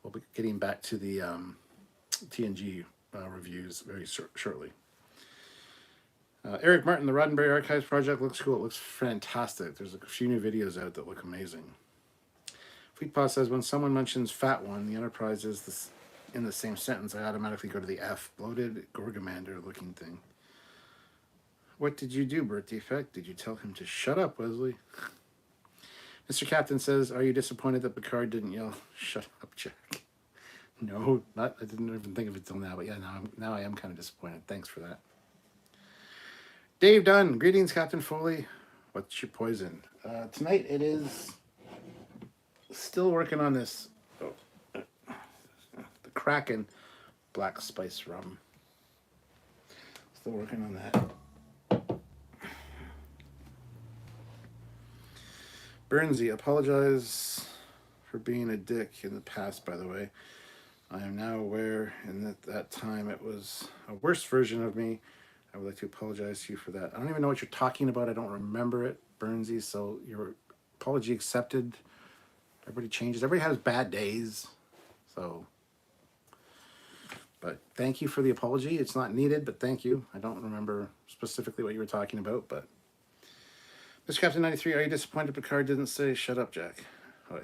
Speaker 1: We'll be getting back to the TNG reviews very shortly. Eric Martin, the Roddenberry Archives project looks cool. It looks fantastic. There's a few new videos out that look amazing. Fleetpaw says, when someone mentions Fat One, the Enterprise is this, in the same sentence, I automatically go to the F. Bloated Gorgamander looking thing. What did you do, Birth Defect? Did you tell him to shut up, Wesley? Mr. Captain says, are you disappointed that Picard didn't yell, shut up, Jack? No, not. I didn't even think of it till now, but yeah, now I am kind of disappointed. Thanks for that. Dave Dunn, greetings, Captain Foley. What's your poison? Tonight it is still working on this, the Kraken Black Spice Rum. Still working on that. Burnsy, apologize for being a dick in the past, by the way. I am now aware, and at that time it was a worse version of me. I would like to apologize to you for that. I don't even know what you're talking about. I don't remember it, Burnsy, so your apology accepted. Everybody changes. Everybody has bad days. So, but thank you for the apology. It's not needed, but thank you. I don't remember specifically what you were talking about, but Mr. Captain 93, are you disappointed Picard didn't say, shut up, Jack? Oh,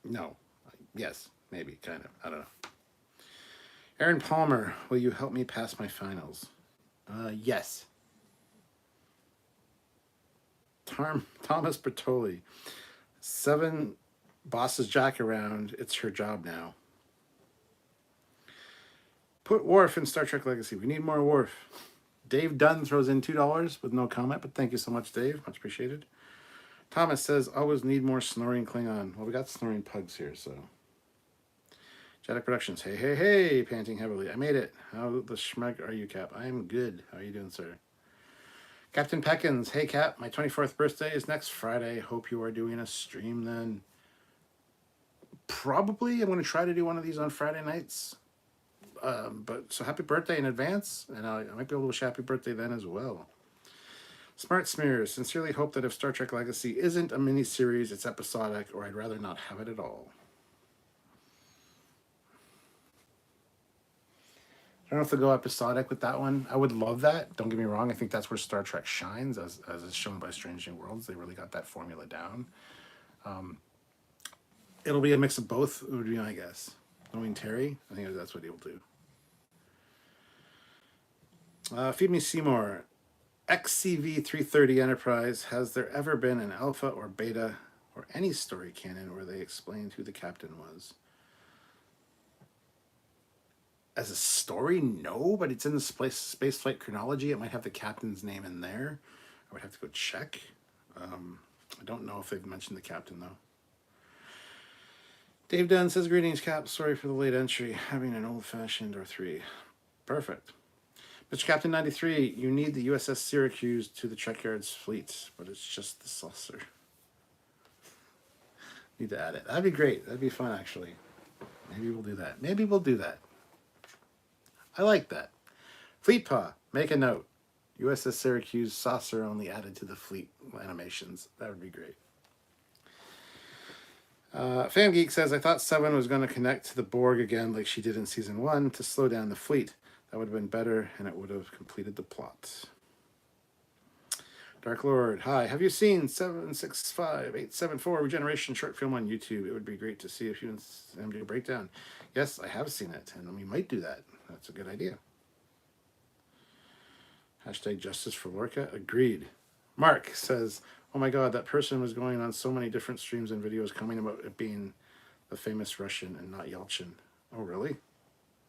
Speaker 1: no. Yes, maybe, kind of. I don't know. Aaron Palmer, will you help me pass my finals? Yes. Thomas Bertoli. 7 bosses Jack around. It's her job now. Put Worf in Star Trek Legacy. We need more Worf. Dave Dunn throws in $2 with no comment, but thank you so much, Dave. Much appreciated. Thomas says, always need more snoring Klingon. Well, we got snoring pugs here, so. Jedic Productions. Hey, panting heavily. I made it. How the schmeg are you, Cap? I am good. How are you doing, sir? Captain Peckins. Hey, Cap. My 24th birthday is next Friday. Hope you are doing a stream then. Probably. I'm going to try to do one of these on Friday nights. But so happy birthday in advance, and I might be able to wish happy birthday then as well. Smart Smears, sincerely hope that if Star Trek Legacy isn't a mini-series, it's episodic, or I'd rather not have it at all. I don't know if they'll go episodic with that one. I would love that. Don't get me wrong. I think that's where Star Trek shines, as is shown by Strange New Worlds. They really got that formula down. It'll be a mix of both, would be my guess. Knowing Terry, I think that's what he'll do. Feed Me Seymour. XCV 330 Enterprise. Has there ever been an alpha or beta or any story canon where they explained who the captain was? As a story, no, but it's in the space flight chronology. It might have the captain's name in there. I would have to go check. I don't know if they've mentioned the captain, though. Dave Dunn says, greetings, Cap. Sorry for the late entry. Having an old-fashioned or 3. Perfect. Mr. Captain 93, you need the USS Syracuse to the Trekyards fleet, but it's just the saucer. Need to add it. That'd be great. That'd be fun, actually. Maybe we'll do that. I like that. Fleetpaw, make a note. USS Syracuse saucer only added to the fleet animations. That would be great. Fan Geek says, I thought Seven was going to connect to the Borg again like she did in season 1 to slow down the fleet. That would have been better and it would have completed the plot. Dark Lord, hi. Have you seen 765874 Regeneration short film on YouTube? It would be great to see if you and Sam do a breakdown. Yes, I have seen it, and we might do that. That's a good idea. Hashtag justice for Lorca. Agreed. Mark says, oh my god, that person was going on so many different streams and videos coming about it being the famous Russian and not Yelchin. Oh, really?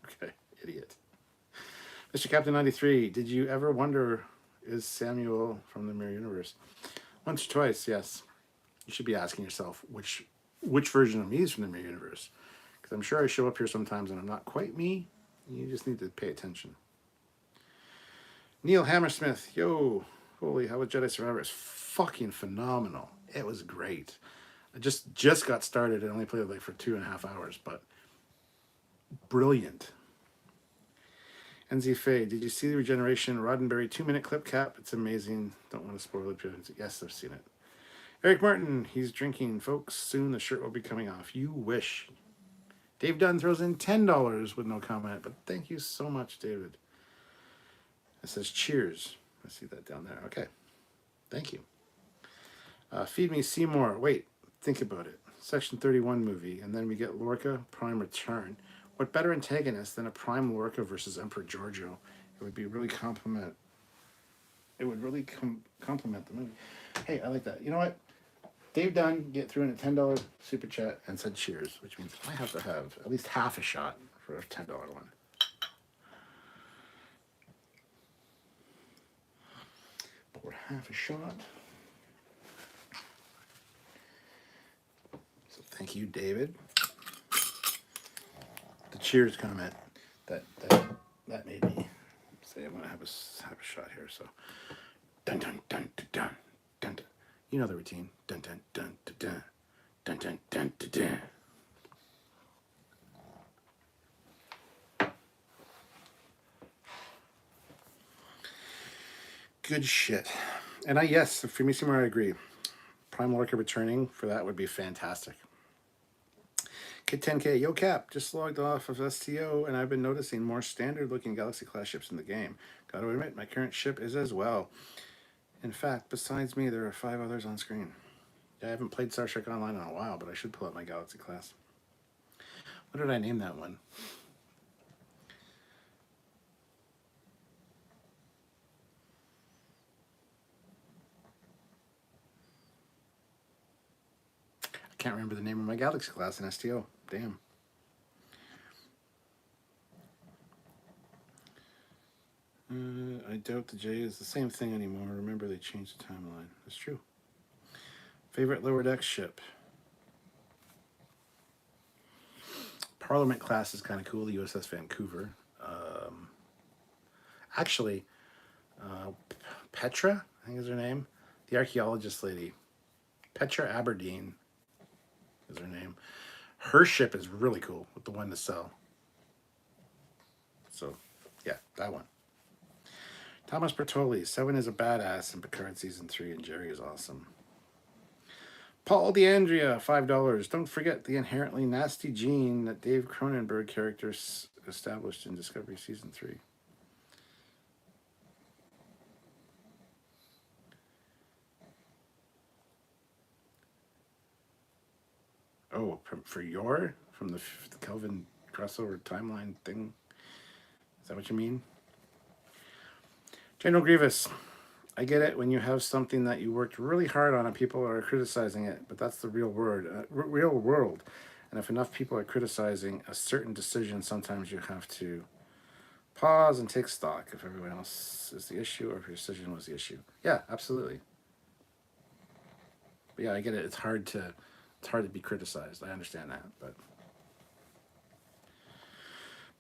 Speaker 1: Okay, idiot. Mr. Captain 93, did you ever wonder, is Samuel from the Mirror Universe? Once or twice, yes. You should be asking yourself which version of me is from the Mirror Universe. Because I'm sure I show up here sometimes and I'm not quite me. You just need to pay attention. Neil Hammersmith, yo, holy, how was Jedi Survivor? It's fucking phenomenal. It was great. I just got started. I only played like for 2.5 hours, but brilliant. NZ Faye, did you see the Regeneration Roddenberry 2-minute clip cap? It's amazing. Don't want to spoil it. Yes, I've seen it. Eric Martin, he's drinking, folks. Soon the shirt will be coming off. You wish. Dave Dunn throws in $10 with no comment, but thank you so much, David. It says cheers. I see that down there. Okay. Thank you. Feed Me Seymour. Wait, think about it. Section 31 movie, and then we get Lorca Prime Return. What better antagonist than a Prime Lorca versus Emperor Giorgio? It would be really complement. It would really complement the movie. Hey, I like that. You know what? Dave Dunn threw in a $10 super chat and said cheers, which means I have to have at least half a shot for a $10 one. Pour half a shot. So thank you, David. The cheers comment that made me say I'm gonna have a shot here. So dun dun dun dun dun dun. Dun. You know the routine. Dun dun dun dun dun dun dun dun dun. Dun. Good shit. And yes, for me, Seymour, I agree. Prime Lorca returning for that would be fantastic. Kid 10K, yo Cap, just logged off of STO and I've been noticing more standard looking Galaxy class ships in the game. Gotta admit, my current ship is as well. In fact, besides me, there are 5 others on screen. I haven't played Star Trek Online in a while, but I should pull up my Galaxy class. What did I name that one? I can't remember the name of my Galaxy class in STO. Damn. I doubt the J is the same thing anymore. Remember, they changed the timeline. That's true. Favorite lower deck ship? Parliament class is kind of cool. The USS Vancouver. Actually, Petra, I think is her name. The archaeologist lady. Petra Aberdeen is her name. Her ship is really cool with the one to sell. So, yeah, that one. Thomas Bertoli, 7 is a badass in Picard Season 3, and Jerry is awesome. Paul DeAndrea, $5. Don't forget the inherently nasty gene that Dave Cronenberg characters established in Discovery Season 3. Oh, from the Kelvin crossover timeline thing? Is that what you mean? General Grievous, I get it when you have something that you worked really hard on and people are criticizing it, but that's the real world. And if enough people are criticizing a certain decision, sometimes you have to pause and take stock if everyone else is the issue or if your decision was the issue. Yeah, absolutely. But yeah, I get it. It's hard to be criticized. I understand that, but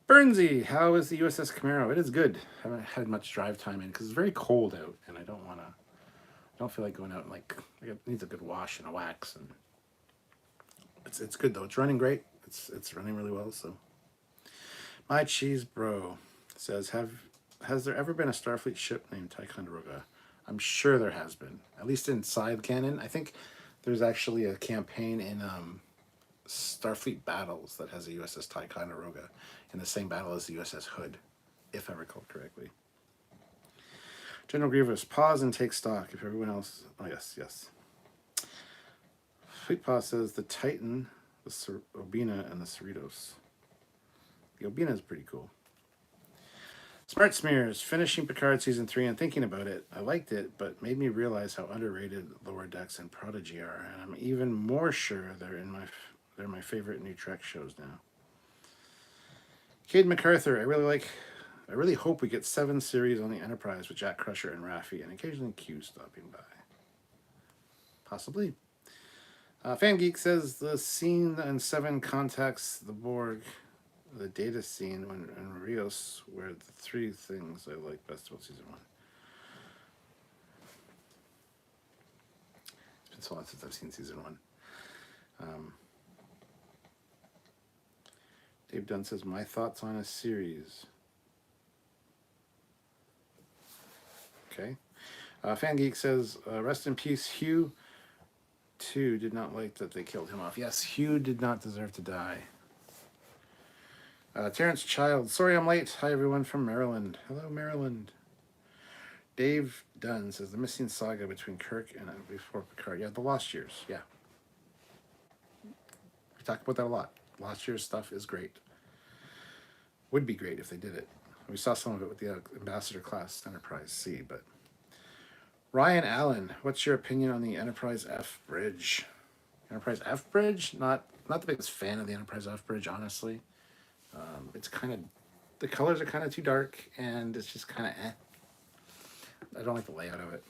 Speaker 1: Bernsey, how is the USS Camaro? It is good. I haven't had much drive time in because it's very cold out, and I don't feel like going out and it needs a good wash and a wax, and it's good though. It's running great. It's running really well. So, my cheese bro says, has there ever been a Starfleet ship named Ticonderoga? I'm sure there has been, at least inside canon. I think there's actually a campaign in Starfleet battles that has a USS Ticonderoga in the same battle as the USS Hood, if I recall correctly. General Grievous, pause and take stock. If everyone else, oh yes. Fleet Paw says the Titan, the Obina, and the Cerritos. The Obina is pretty cool. Smart Smears, finishing Picard Season 3 and thinking about it. I liked it, but made me realize how underrated Lower Decks and Prodigy are, and I'm even more sure they're my favorite new Trek shows now. Cade MacArthur, I really hope we get 7 series on the Enterprise with Jack Crusher and Raffi, and occasionally Q stopping by. Possibly. Fangeek says the scene in 7 contacts the Borg, the data scene when in Rios, were the 3 things I like best about Season 1. It's been so long since I've seen Season 1. Dave Dunn says, my thoughts on a series. Okay. Fangeek says, rest in peace, Hugh. 2 did not like that they killed him off. Yes, Hugh did not deserve to die. Terrence Child, sorry I'm late. Hi everyone from Maryland. Hello Maryland. Dave Dunn says the missing saga between Kirk and before Picard. Yeah, the Lost Years. Yeah, we talk about that a lot. Lost Years stuff is great. Would be great if they did it. We saw some of it with the Ambassador class Enterprise C. But Ryan Allen, what's your opinion on the Enterprise F bridge? Enterprise F bridge? Not the biggest fan of the Enterprise F bridge, honestly. It's kind of, the colors are kind of too dark, and it's just kind of I don't like the layout of it.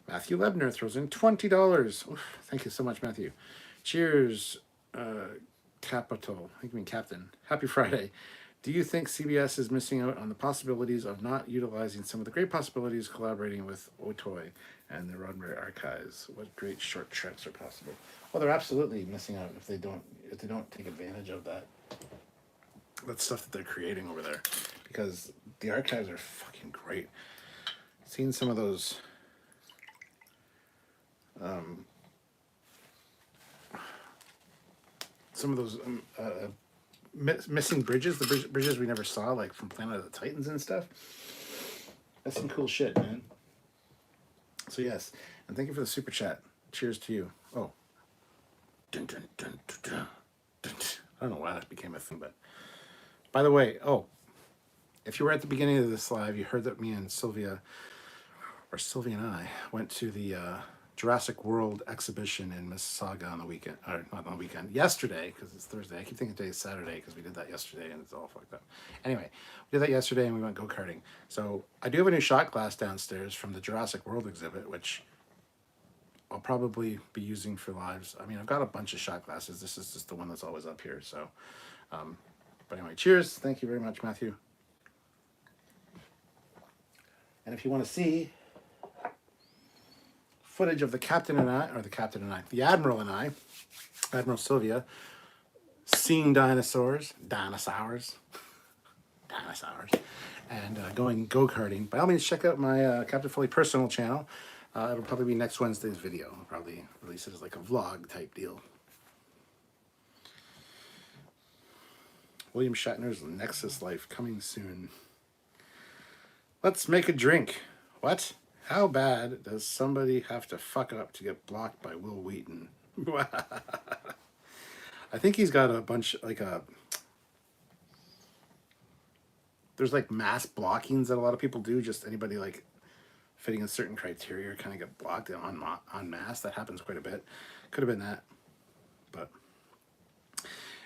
Speaker 1: Matthew Lebner throws in $20. Oof, thank you so much, Matthew. Cheers, Capital. I think you mean Captain. Happy Friday. Do you think CBS is missing out on the possibilities of not utilizing some of the great possibilities collaborating with Otoy and the Roddenberry archives? What great short treks are possible? Well, they're absolutely missing out if they don't take advantage of that stuff that they're creating over there, because the archives are fucking great. Seeing some of those missing bridges, the bridges we never saw, like from Planet of the Titans and stuff. That's some cool shit, man. So yes, and thank you for the super chat. Cheers to you. Oh, dun, dun, dun, dun, dun, dun. I don't know why that became a thing, but by the way, if you were at the beginning of this live, you heard that me and Sylvia and I went to the Jurassic World exhibition in Mississauga on the weekend, or not on the weekend, yesterday, because it's Thursday. I keep thinking today's Saturday because we did that yesterday and it's all fucked up. Anyway, we did that yesterday and we went go-karting. So I do have a new shot glass downstairs from the Jurassic World exhibit, which I'll probably be using for lives. I mean, I've got a bunch of shot glasses. This is just the one that's always up here. So, but anyway, cheers. Thank you very much, Matthew. And if you want to see footage of the Admiral and I, Admiral Sylvia, seeing dinosaurs, and going go-karting, by all means, check out my Captain Foley personal channel. It'll probably be next Wednesday's video. I'll probably release it as like a vlog type deal. William Shatner's Nexus Life coming soon. Let's make a drink. What? How bad does somebody have to fuck up to get blocked by Will Wheaton? I think he's got a bunch, there's like mass blockings that a lot of people do. Just anybody like fitting a certain criteria kind of get blocked en masse. That happens quite a bit. Could have been that. But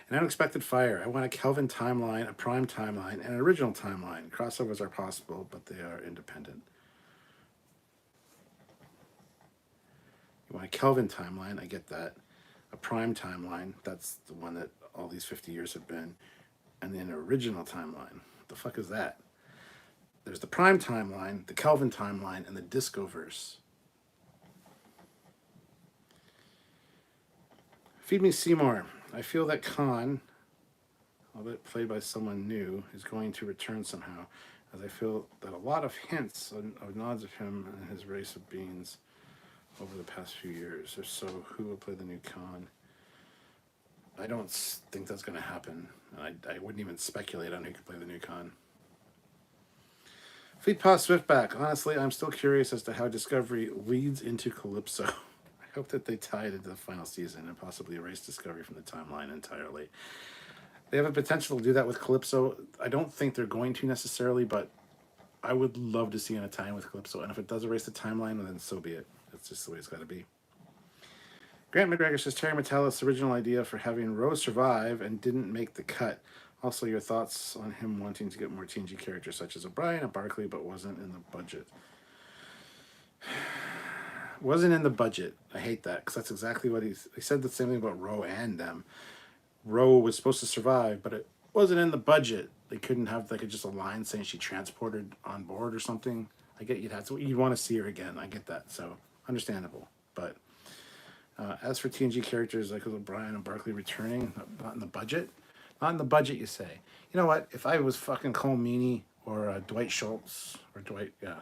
Speaker 1: an unexpected fire. I want a Kelvin timeline, a prime timeline, and an original timeline. Crossovers are possible, but they are independent. You want a Kelvin timeline, I get that. A prime timeline, that's the one that all these 50 years have been. And then an original timeline. What the fuck is that? There's the prime timeline, the Kelvin timeline, and the Discoverse. Feed me Seymour. I feel that Khan, albeit played by someone new, is going to return somehow, as I feel that a lot of hints of nods of him and his race of beings over the past few years. If so, who will play the new Khan? I don't think that's going to happen. I wouldn't even speculate on who could play the new Khan. Fleet Paw Swiftback. Honestly, I'm still curious as to how Discovery leads into Calypso. I hope that they tie it into the final season and possibly erase Discovery from the timeline entirely. They have a potential to do that with Calypso. I don't think they're going to necessarily, but I would love to see an tie-in with Calypso. And if it does erase the timeline, then so be it. That's just the way it's got to be. Grant McGregor says Terry Matalas' original idea for having Rose survive and didn't make the cut. Also, your thoughts on him wanting to get more TNG characters such as O'Brien and Barclay, but wasn't in the budget. Wasn't in the budget. I hate that because that's exactly what he said. The same thing about Ro and them. Ro was supposed to survive, but it wasn't in the budget. They couldn't have like just a line saying she transported on board or something. I get you'd want to see her again. I get that, so understandable. But as for TNG characters like O'Brien and Barclay returning, not in the budget. Not in the budget, you say. You know what? If I was fucking Cole Meany or Dwight Schultz or Dwight, I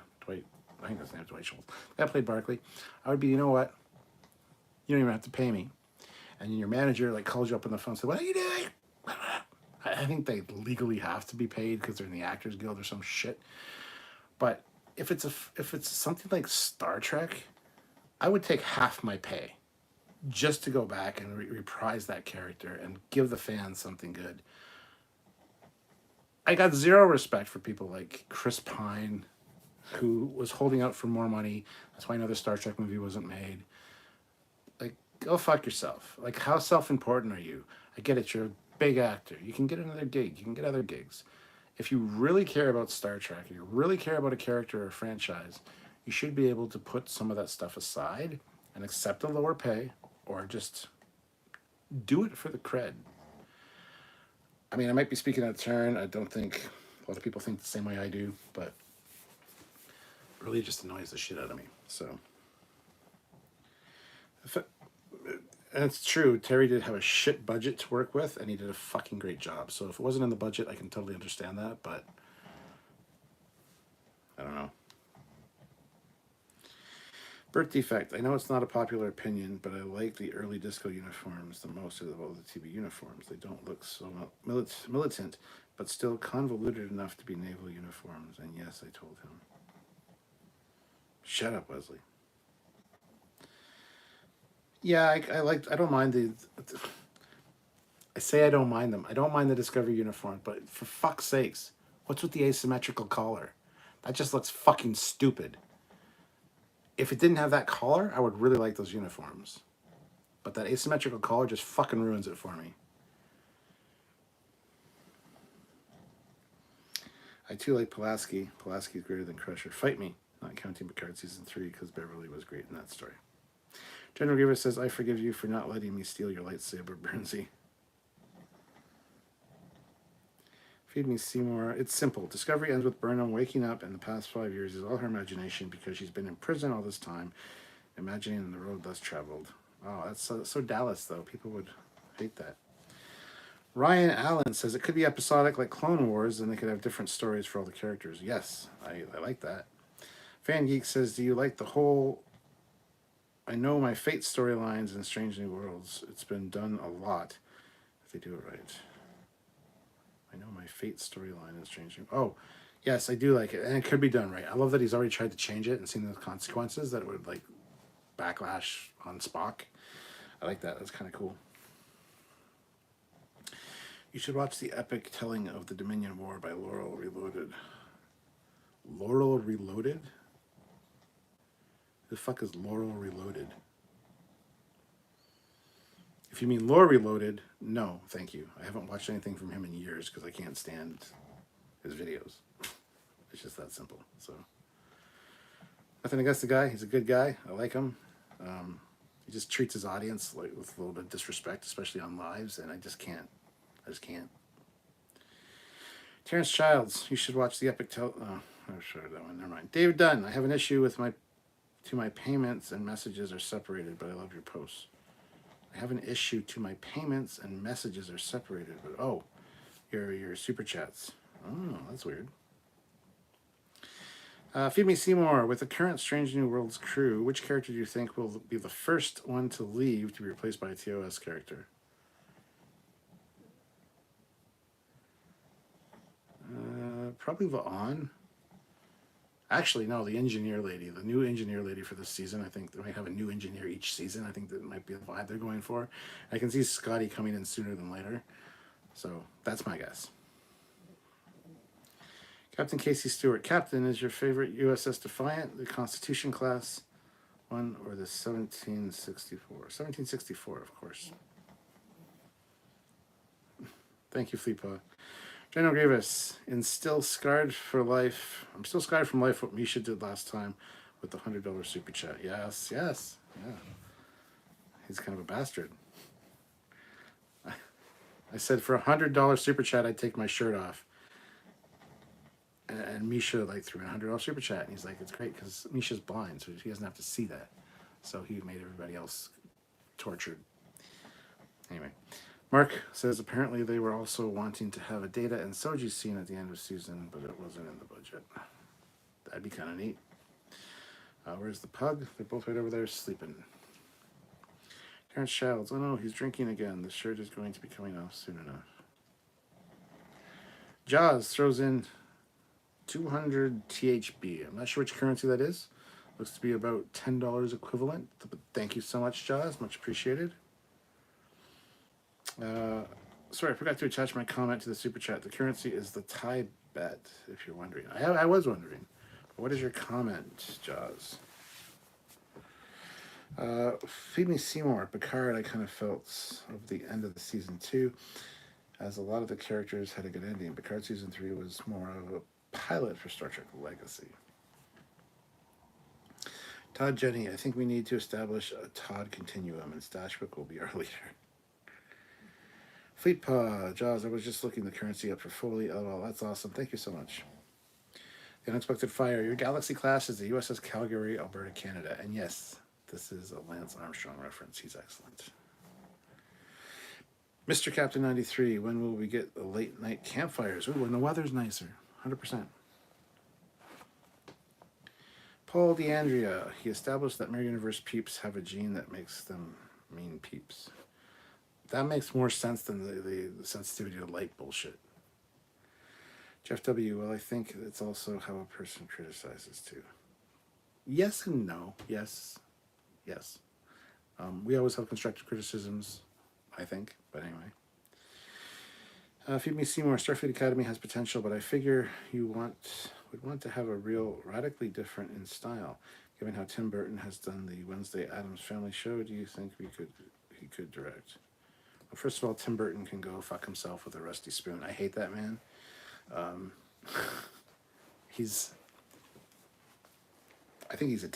Speaker 1: think that's the name, Dwight Schultz. That played Barclay. I would be, you know what? You don't even have to pay me. And your manager like calls you up on the phone and says, "What are you doing?" I think they legally have to be paid because they're in the Actors Guild or some shit. But if it's something like Star Trek, I would take half my pay just to go back and reprise that character and give the fans something good. I got zero respect for people like Chris Pine, who was holding out for more money. That's why another Star Trek movie wasn't made. Like, go fuck yourself. Like, how self-important are you? I get it, you're a big actor. You can get another gig. You can get other gigs. If you really care about Star Trek, and you really care about a character or a franchise, you should be able to put some of that stuff aside and accept a lower pay, or just do it for the cred. I mean, I might be speaking out of turn. I don't think a lot of people think the same way I do, but it really just annoys the shit out of me. So, and it's true, Terry did have a shit budget to work with, and he did a fucking great job. So if it wasn't in the budget, I can totally understand that, but I don't know. Birth defect. I know it's not a popular opinion, but I like the early disco uniforms the most of all the TV uniforms. They don't look so militant, but still convoluted enough to be naval uniforms. And yes, I told him. Shut up, Wesley. Yeah, I don't mind I say I don't mind them. I don't mind the Discovery uniform, but for fuck's sakes, what's with the asymmetrical collar? That just looks fucking stupid. If it didn't have that collar, I would really like those uniforms. But that asymmetrical collar just fucking ruins it for me. I too like Pulaski. Pulaski's greater than Crusher. Fight me. Not counting Picard Season 3 because Beverly was great in that story. General Grievous says, I forgive you for not letting me steal your lightsaber, Burnsy. Feed me Seymour. It's simple. Discovery ends with Burnham waking up, and the past 5 years is all her imagination because she's been in prison all this time, imagining the road less traveled. Oh, that's so Dallas, though. People would hate that. Ryan Allen says it could be episodic like Clone Wars, and they could have different stories for all the characters. Yes, I like that. Fan Geek says, do you like the whole I Know My Fate storylines in Strange New Worlds? It's been done a lot if they do it right. I Know My Fate storyline in Strange New Oh, yes, I do like it. And it could be done right. I love that he's already tried to change it and seen the consequences that it would like backlash on Spock. I like that. That's kind of cool. You should watch the epic telling of the Dominion War by Laurel Reloaded. Laurel Reloaded? Who the fuck is Laurel Reloaded? If you mean Lore Reloaded, no, thank you. I haven't watched anything from him in years because I can't stand his videos. It's just that simple. So, nothing against the guy. He's a good guy. I like him. He just treats his audience like with a little bit of disrespect, especially on lives, and I just can't. Terrence Childs, you should watch the epic I'm sure that one. Never mind. David Dunn, I have an issue with my payments and messages are separated, but I love your posts. I have an issue to my payments and messages are separated, but your super chats. Oh, that's weird. Feed Me Seymour, with the current Strange New Worlds crew, which character do you think will be the first one to leave to be replaced by a TOS character? Probably Vaughn. Actually, no, the engineer lady, the new engineer lady for this season. I think they might have a new engineer each season. I think that might be the vibe they're going for. I can see Scotty coming in sooner than later. So that's my guess. Captain Casey Stewart. Captain, is your favorite USS Defiant, the Constitution class one, or the 1764? 1764, of course. Thank you, Fleetpaw. General Grievous, and still scarred for life. I'm still scarred from life what Misha did last time with the $100 super chat. Yes, yeah. He's kind of a bastard. I said for $100 super chat, I'd take my shirt off. And Misha threw in $100 super chat, and he's like, it's great because Misha's blind, so he doesn't have to see that. So he made everybody else tortured. Anyway, Mark says apparently they were also wanting to have a Data and Soji scene at the end of season, but it wasn't in the budget. That'd be kind of neat. Where's the pug? They're both right over there sleeping. Terrence Childs. Oh no, he's drinking again. The shirt is going to be coming off soon enough. Jaws throws in 200 THB. I'm not sure which currency that is. Looks to be about $10 equivalent. But thank you so much, Jaws. Much appreciated. Sorry, I forgot to attach my comment to the super chat. The currency is the Thai bet, if you're wondering. I was wondering. What is your comment, Jaws? Feed Me Seymour. Picard, I kind of felt of the end of the season 2, as a lot of the characters had a good ending. Picard season 3 was more of a pilot for Star Trek Legacy. Todd Jenny, I think we need to establish a Todd continuum, and Stashwick will be our leader. Fleetpaw, Jaws, I was just looking the currency up for Foley. Oh, that's awesome. Thank you so much. The Unexpected Fire. Your Galaxy class is the USS Calgary, Alberta, Canada. And yes, this is a Lance Armstrong reference. He's excellent. Mr. Captain 93, when will we get the late night campfires? Ooh, when the weather's nicer. 100%. Paul DeAndrea, he established that Mirror Universe peeps have a gene that makes them mean peeps. That makes more sense than the sensitivity to light bullshit. Jeff W., well, I think it's also how a person criticizes too. Yes and no. Yes. We always have constructive criticisms, I think, but anyway. Feed Me Seymour, Starfleet Academy has potential, but I figure you would want to have a real radically different in style. Given how Tim Burton has done the Wednesday Addams Family Show, do you think he could direct? Well, first of all, Tim Burton can go fuck himself with a rusty spoon. I hate that man. I think he's a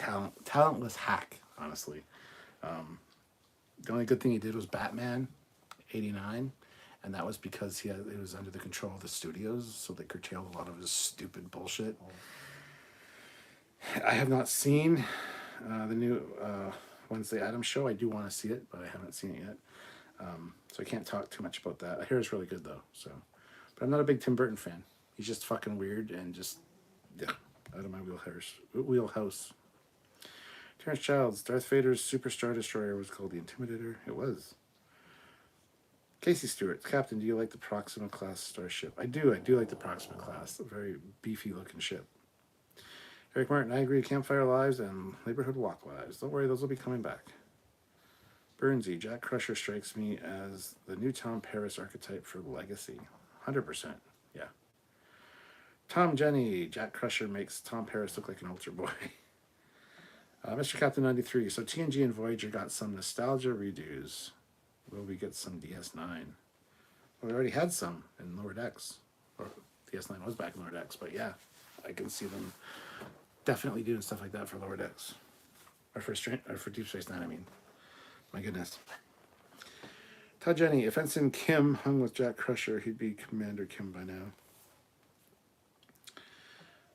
Speaker 1: talentless hack, honestly. The only good thing he did was Batman '89, and that was because it was under the control of the studios, so they curtailed a lot of his stupid bullshit. I have not seen the new Wednesday Addams show. I do want to see it, but I haven't seen it yet, so I can't talk too much about that. I hear it's really good though. But I'm not a big Tim Burton fan. He's just fucking weird and just out of my wheelhouse. Terrence Childs, Darth Vader's Super Star Destroyer was called the Intimidator. It was. Casey Stewart, Captain, do you like the Proxima class starship? I do like the Proxima class. A very beefy looking ship. Eric Martin, I agree. Campfire Lives and Neighborhood Walk Lives. Don't worry, those will be coming back. Burnsy, Jack Crusher strikes me as the new Tom Paris archetype for Legacy. 100%, yeah. Tom Jenny, Jack Crusher makes Tom Paris look like an altar boy. Mr. Captain 93, so TNG and Voyager got some nostalgia redos. Will we get some DS9? Well, we already had some in Lower Decks. Or DS9 was back in Lower Decks, but yeah, I can see them definitely doing stuff like that for Lower Decks. Or for Deep Space Nine, I mean. My goodness. Todd Jenny, if Ensign Kim hung with Jack Crusher, he'd be Commander Kim by now.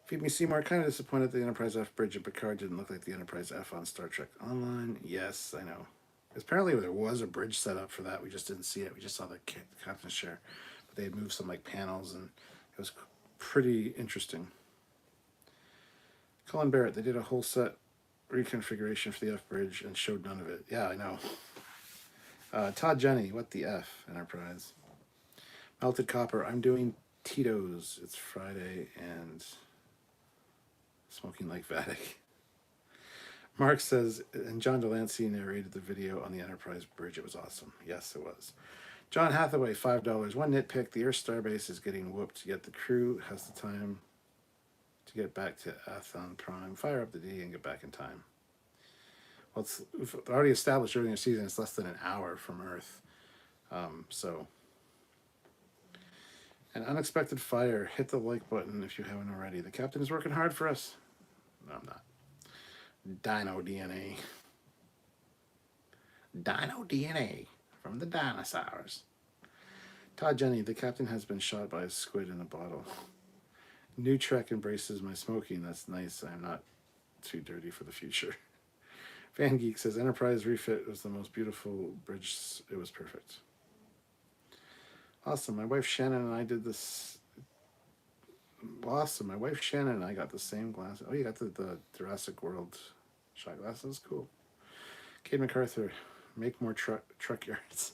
Speaker 1: Feed Me Seymour, kind of disappointed the Enterprise F bridge at Picard didn't look like the Enterprise F on Star Trek Online. Yes, I know. Apparently there was a bridge set up for that. We just didn't see it. We just saw the captain's chair. But they had moved some panels, and it was pretty interesting. Colin Barrett, they did a whole set reconfiguration for the F bridge and showed none of it. Yeah, I know. Todd Jenny, what the F, Enterprise? Melted Copper, I'm doing Tito's, it's Friday, and smoking like Vatic. Mark says, and John Delancey narrated the video on the Enterprise bridge. It was awesome. Yes, it was. John Hathaway, $5. One nitpick, the Earth Starbase is getting whooped, yet the crew has the time to get back to Athon Prime, fire up the D, and get back in time. Well, we've already established earlier in the season it's less than an hour from Earth. So, an unexpected fire. Hit the like button if you haven't already. The captain is working hard for us. No, I'm not. Dino DNA. Dino DNA from the dinosaurs. Todd Jenny, the captain has been shot by a squid in a bottle. New Trek embraces my smoking. That's nice. I'm not too dirty for the future. Fan Geek says Enterprise refit was the most beautiful bridge. It was perfect. Awesome. My wife Shannon and I did this. Awesome. My wife Shannon and I got the same glasses. Oh, you got the Jurassic World shot glasses? Cool. Kate MacArthur, make more Trekyards.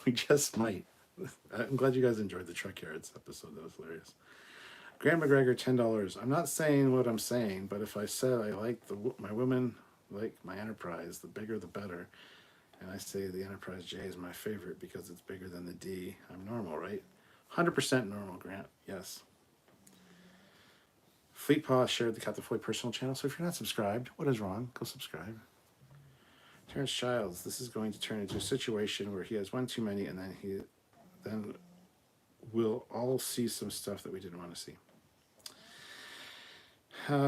Speaker 1: we just might. I'm glad you guys enjoyed the Trekyards episode. That was hilarious. Grant McGregor, $10. I'm not saying what I'm saying, but if I said I like my women like my Enterprise, the bigger the better, and I say the Enterprise J is my favorite because it's bigger than the D, I'm normal, right? 100% normal, Grant. Yes. Fleetpaw shared the Captain Foley personal channel, so if you're not subscribed, what is wrong? Go subscribe. Terrence Childs, this is going to turn into a situation where he has one too many, and then we'll all see some stuff that we didn't want to see.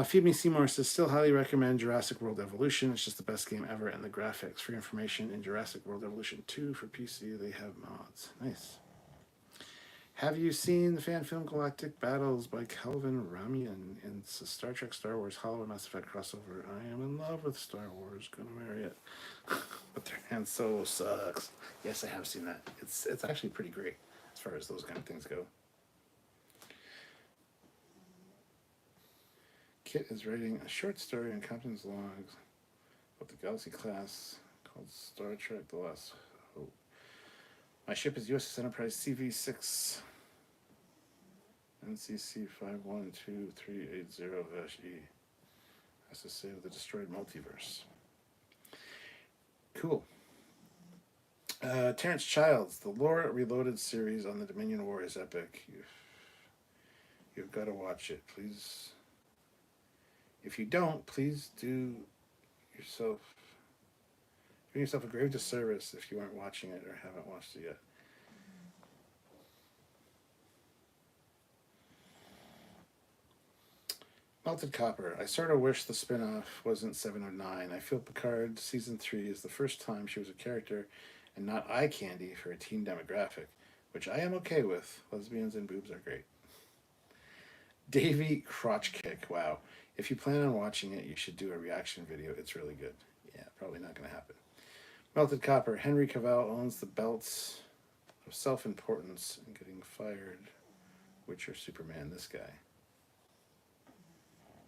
Speaker 1: Feed Me Seymour says, still highly recommend Jurassic World Evolution. It's just the best game ever, and the graphics. For information, in Jurassic World Evolution 2 for PC, they have mods. Nice. Have you seen the fan film Galactic Battles by Kelvin Ramian? It's a Star Trek, Star Wars, Hollow, and Mass Effect crossover. I am in love with Star Wars. Gonna marry it. But their Han Solo sucks. Yes, I have seen that. It's actually pretty great as far as those kind of things go. Kit is writing a short story on Captain's Logs about the Galaxy class called Star Trek The Last Hope. My ship is USS Enterprise CV6 NCC 512380-E. Has to save the destroyed multiverse. Cool. Terrence Childs, the Lore Reloaded series on the Dominion War is epic. You've got to watch it, please. If you don't, please do yourself a grave disservice if you aren't watching it or haven't watched it yet. Melted Copper. I sort of wish the spin-off wasn't 709. I feel Picard Season 3 is the first time she was a character and not eye candy for a teen demographic, which I am okay with. Lesbians and boobs are great. Davey Crotch Kick. Wow. If you plan on watching it, you should do a reaction video. It's really good. Yeah, probably not going to happen. Melted Copper. Henry Cavill owns the belts of self-importance and getting fired. Witcher Superman, this guy.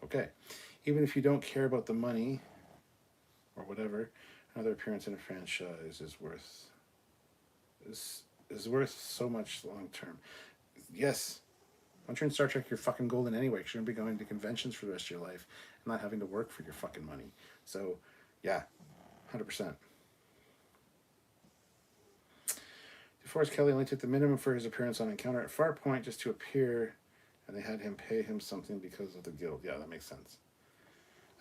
Speaker 1: Okay. Even if you don't care about the money or whatever, another appearance in a franchise is worth so much long term. Yes. Once you're in Star Trek, you're fucking golden anyway, because you're going to be going to conventions for the rest of your life and not having to work for your fucking money. So, yeah, 100%. DeForest Kelly only took the minimum for his appearance on Encounter at Farpoint just to appear, and they had him pay him something because of the guild. Yeah, that makes sense.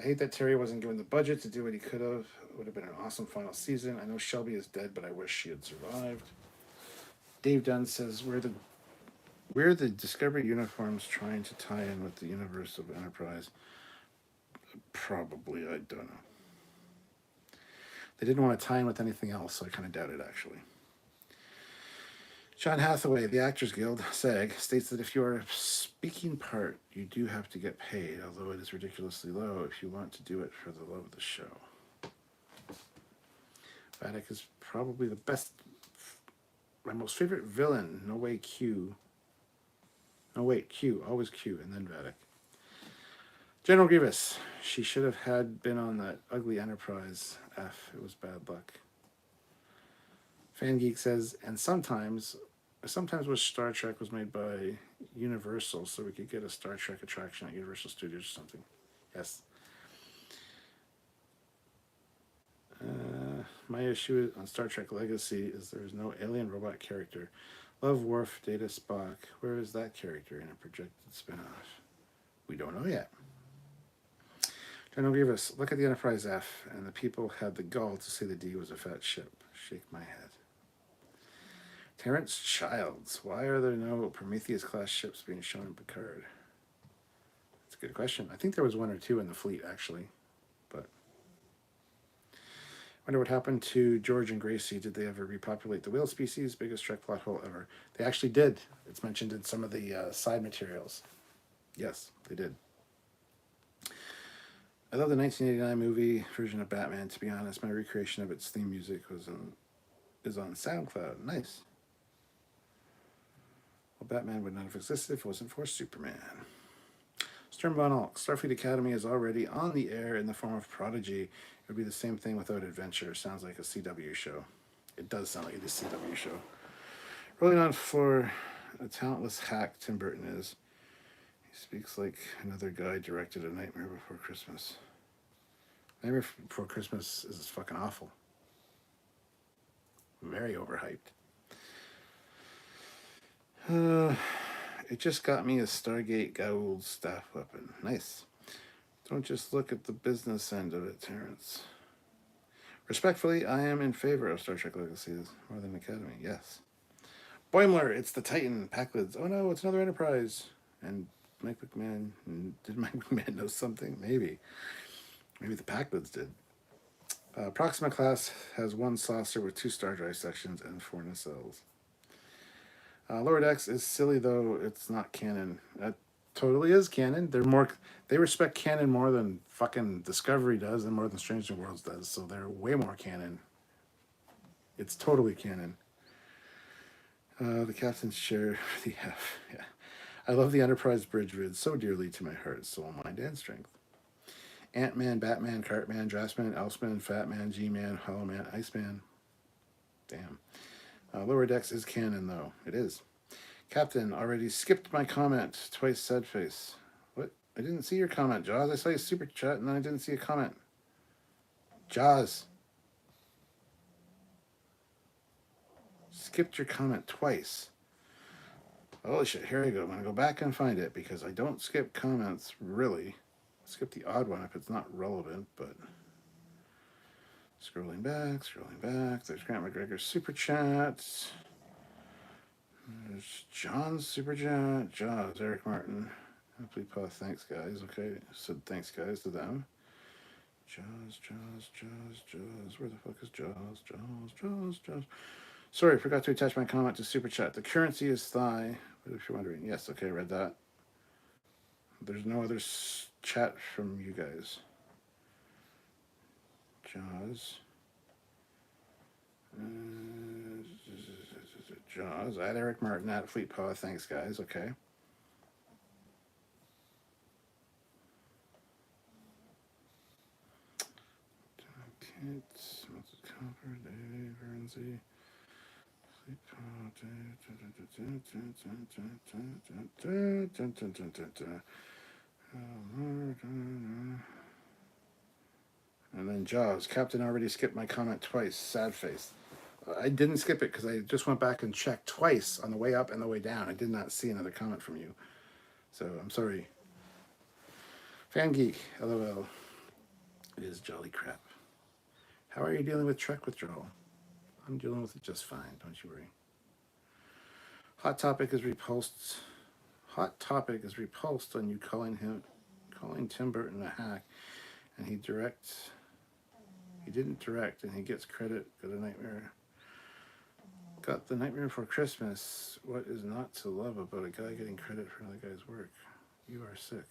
Speaker 1: I hate that Terry wasn't given the budget to do what he could have. It would have been an awesome final season. I know Shelby is dead, but I wish she had survived. Dave Dunn says, We're the Discovery uniforms trying to tie in with the universe of Enterprise. Probably, I don't know. They didn't want to tie in with anything else, so I kind of doubt it, actually. John Hathaway, the Actors Guild, SAG, states that if you are a speaking part, you do have to get paid, although it is ridiculously low if you want to do it for the love of the show. Vatic is probably the best, my most favorite villain. No way Q. No, wait, Q. Always Q, and then Vatic. General Grievous. She should have been on that ugly Enterprise. F. It was bad luck. Fan Geek says, and sometimes I sometimes wish Star Trek was made by Universal so we could get a Star Trek attraction at Universal Studios or something. Yes. My issue on Star Trek Legacy is there is no alien robot character. Love, Worf, Data, Spock. Where is that character in a projected spinoff? We don't know yet. General Grievous, look at the Enterprise F, and the people had the gall to say the D was a fat ship. Shake my head. Terrence Childs, why are there no Prometheus-class ships being shown in Picard? That's a good question. I think there was one or two in the fleet, actually. But I wonder what happened to George and Gracie. Did they ever repopulate the whale species? Biggest Trek plot hole ever. They actually did. It's mentioned in some of the side materials. Yes, they did. I love the 1989 movie version of Batman. To be honest, my recreation of its theme music is on SoundCloud. Nice. Well, Batman would not have existed if it wasn't for Superman. Stern Von Alk, Starfleet Academy is already on the air in the form of Prodigy. It would be the same thing without adventure. Sounds like a CW show. It does sound like a CW show. Rolling on for a talentless hack Tim Burton is. He speaks like another guy directed A Nightmare Before Christmas. Nightmare Before Christmas is fucking awful. Very overhyped. It just got me a Stargate Goa'uld staff weapon. Nice. Don't just look at the business end of it, Terrence. Respectfully, I am in favor of Star Trek Legacy more than Academy. Yes. Boimler, it's the Titan. Packlids. Oh no, it's another Enterprise. And Mike McMahon. Did Mike McMahon know something? Maybe. Maybe the Packlids did. Proxima class has one saucer with 2 star drive sections and 4 nacelles. Lower Decks is silly, though it's not canon. That totally is canon. They respect canon more than fucking Discovery does and more than Strange New Worlds does, so they're way more canon. It's totally canon. The captain's chair, the F. Yeah. I love the Enterprise bridge vid so dearly to my heart, soul, mind, and strength. Ant-Man, Batman, Cartman, Draftsman, Elfman, Fatman, G-Man, Hollow-Man, Iceman. Damn. Lower Decks is canon, though. It is. Captain, already skipped my comment. Twice sad face. What? I didn't see your comment, Jaws. I saw your super chat, and then I didn't see a comment. Jaws. Skipped your comment twice. Holy shit, here I go. I'm going to go back and find it, because I don't skip comments, really. Skip the odd one if it's not relevant, but... Scrolling back. There's Grant McGregor's super chat. There's John's super chat. Jaws, Eric Martin. Happily Paw, thanks guys. Okay, said thanks guys to them. Jaws. Where the fuck is Jaws? Sorry, forgot to attach my comment to super chat. The currency is thigh. If you're wondering, yes, okay, I read that. There's no other chat from you guys. Jaws. Jaws. At Eric Martin at Fleet Paw. Thanks, guys. Okay. Copper, Dave, Renzi. Fleet Paw. And then Jaws. Captain already skipped my comment twice. Sad face. I didn't skip it because I just went back and checked twice on the way up and the way down. I did not see another comment from you. So I'm sorry. Fan Geek. LOL. It is jolly crap. How are you dealing with Trek withdrawal? I'm dealing with it just fine. Don't you worry. Hot Topic is repulsed on you calling Tim Burton a hack, and he didn't direct, and he gets credit. Got the Nightmare Before Christmas. What is not to love about a guy getting credit for another guy's work? You are sick.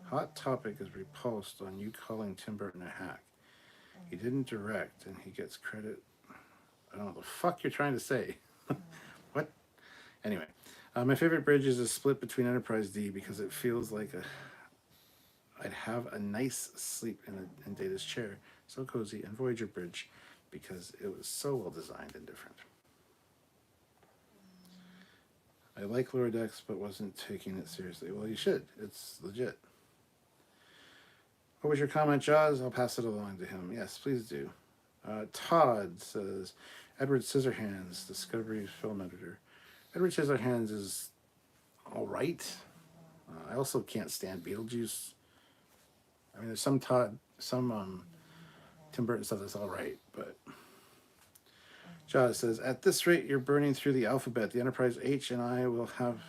Speaker 1: Hot Topic is repulsed on you calling Tim Burton a hack. He didn't direct, and he gets credit. I don't know what the fuck you're trying to say. What? Anyway, my favorite bridge is a split between Enterprise D because it feels like I'd have a nice sleep in Data's chair, so cozy, and Voyager Bridge because it was so well designed and different. I like Lower Decks, but wasn't taking it seriously. Well, you should. It's legit. What was your comment, Jaws? I'll pass it along to him. Yes, please do. Todd says, Edward Scissorhands, Discovery's film editor. Edward Scissorhands is all right. I also can't stand Beetlejuice. I mean, there's some Tim Burton stuff that's all right, but Jaws says, at this rate, you're burning through the alphabet. The Enterprise H and I will have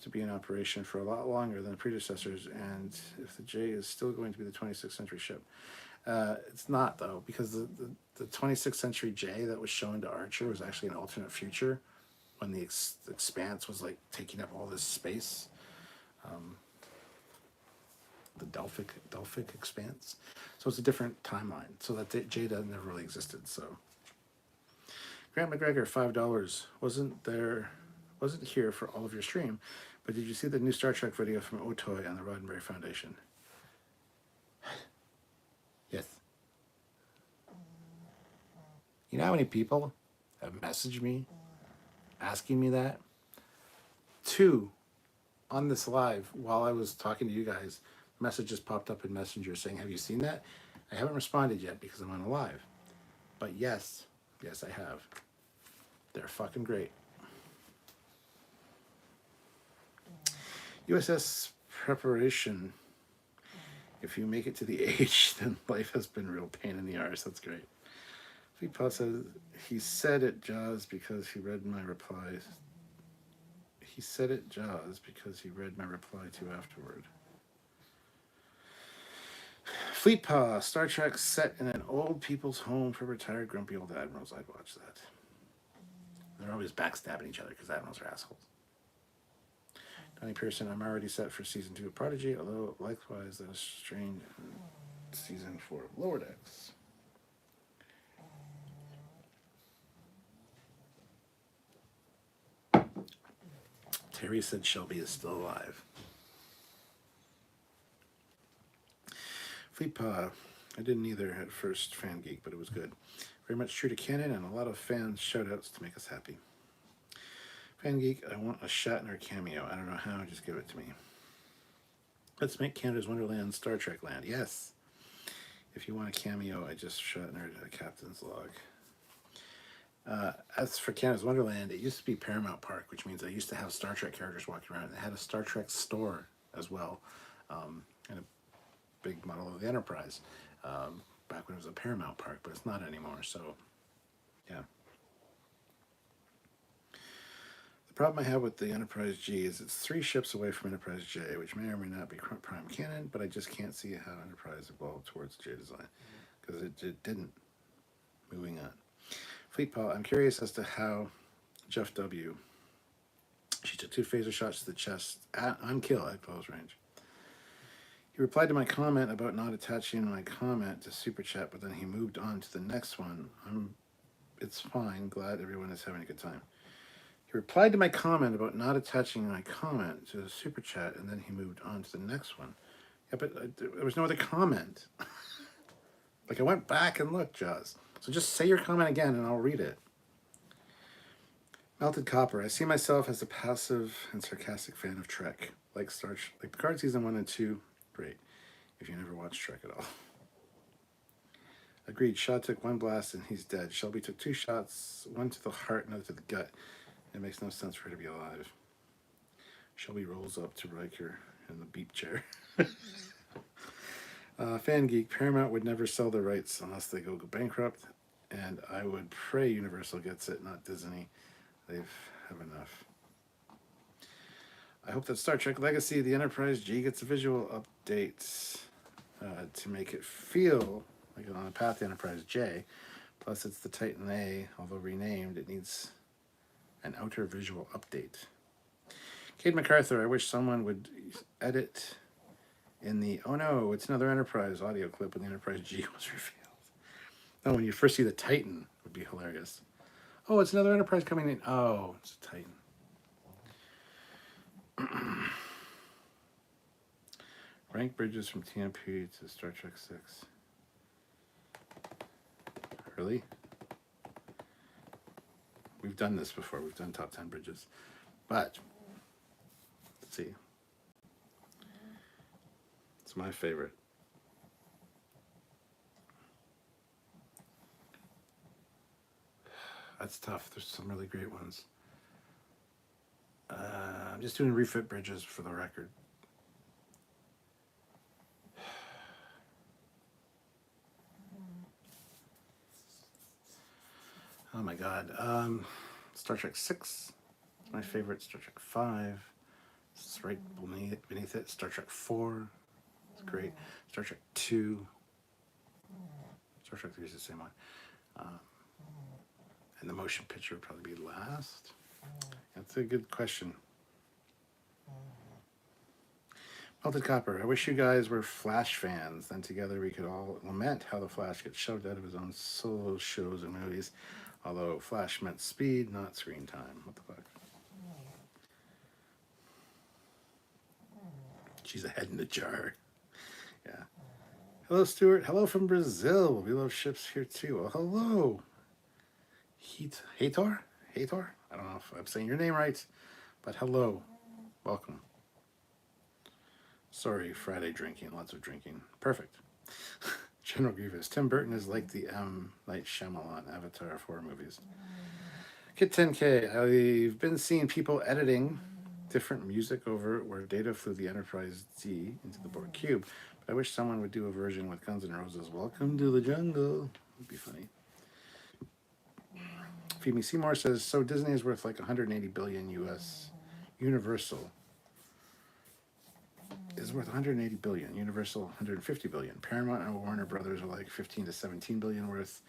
Speaker 1: to be in operation for a lot longer than the predecessors, and if the J is still going to be the 26th century ship. It's not, though, because the 26th century J that was shown to Archer was actually an alternate future when the Expanse was like taking up all this space. The Delphic Expanse. So it's a different timeline. So that J never really existed. So Grant McGregor, $5. Wasn't here for all of your stream, but did you see the new Star Trek video from Otoy and the Roddenberry Foundation? Yes. You know how many people have messaged me asking me that? 2 on this live while I was talking to you guys. Messages popped up in Messenger saying, have you seen that? I haven't responded yet because I'm on a live. But yes, I have. They're fucking great. USS Preparation. If you make it to the H, then life has been a real pain in the arse. That's great. Fleetpaw says, he said it, Jaws, because he read my replies. He said it, Jaws, because he read my reply to afterward. Fleetpaw, Star Trek set in an old people's home for retired grumpy old admirals. I'd watch that. They're always backstabbing each other because admirals are assholes. Donnie Pearson, I'm already set for season 2 of Prodigy, although likewise that is strained in season 4 of Lower Decks. Terry said Shelby is still alive. Fleetpaw, I didn't either at first, Fan Geek, but it was good. Very much true to canon and a lot of fans shout-outs to make us happy. Fan Geek, I want a Shatner cameo. I don't know how, just give it to me. Let's make Canada's Wonderland Star Trek land. Yes. If you want a cameo, I just Shatnered a captain's log. As for Canada's Wonderland, it used to be Paramount Park, which means they used to have Star Trek characters walking around. They had a Star Trek store as well, and a big model of the Enterprise back when it was a Paramount Park, but it's not anymore, so yeah. The problem I have with the Enterprise G is it's 3 ships away from Enterprise J, which may or may not be prime canon, but I just can't see how Enterprise evolved towards J design, because it didn't. Moving on. Fleetpaw, I'm curious as to how Jeff W. She took 2 phaser shots to the chest on kill at close range. He replied to my comment about not attaching my comment to Super Chat, but then he moved on to the next one. It's fine. Glad everyone is having a good time. He replied to my comment about not attaching my comment to the Super Chat, and then he moved on to the next one. Yeah, but there was no other comment. Like, I went back and looked, Jaws. So just say your comment again, and I'll read it. Melted Copper. I see myself as a passive and sarcastic fan of Trek. Like Picard Season 1 and 2. Great. If you never watched Trek at all. Agreed. Shaw took 1 blast and he's dead. Shelby took 2 shots, 1 to the heart, another to the gut. It makes no sense for her to be alive. Shelby rolls up to Riker in the beep chair. Fan Geek. Paramount would never sell the rights unless they go bankrupt, and I would pray Universal gets it, not Disney. They have enough. I hope that Star Trek Legacy, the Enterprise G, gets a visual update to make it feel like it's on the path to Enterprise J. Plus, it's the Titan A, although renamed, it needs an outer visual update. Kate MacArthur, I wish someone would edit in the, oh no, it's another Enterprise audio clip when the Enterprise G was revealed. No, when you first see the Titan, it would be hilarious. Oh, it's another Enterprise coming in. Oh, it's a Titan. Rank bridges from TMP to Star Trek 6. Really? We've done this before. We've done top 10 bridges. But, let's see. It's my favorite. That's tough. There's some really great ones. I'm just doing refit bridges for the record. Oh my God. Star Trek 6. My favorite. Star Trek 5. It's right beneath it. Star Trek 4. It's great. Star Trek 2. Star Trek 3 is the same one. And the motion picture would probably be last. That's a good question. Melted Copper. I wish you guys were Flash fans. Then together we could all lament how the Flash gets shoved out of his own solo shows and movies. Although Flash meant speed, not screen time. What the fuck? She's a head in a jar. Yeah. Hello, Stuart. Hello from Brazil. We love ships here too. Well, hello. Hator? Hator? I don't know if I'm saying your name right, but hello. Welcome. Sorry, Friday drinking. Lots of drinking. Perfect. General Grievous. Tim Burton is like the M. Night Shyamalan Avatar of horror movies. Kit 10K. I've been seeing people editing different music over where Data flew the Enterprise D into the Borg Cube. But I wish someone would do a version with Guns N' Roses. Welcome to the jungle. Would be funny. Feed Me Seymour says, so Disney is worth like 180 billion US. Universal is worth 180 billion. Universal 150 billion. Paramount and Warner Brothers are like 15 to 17 billion worth.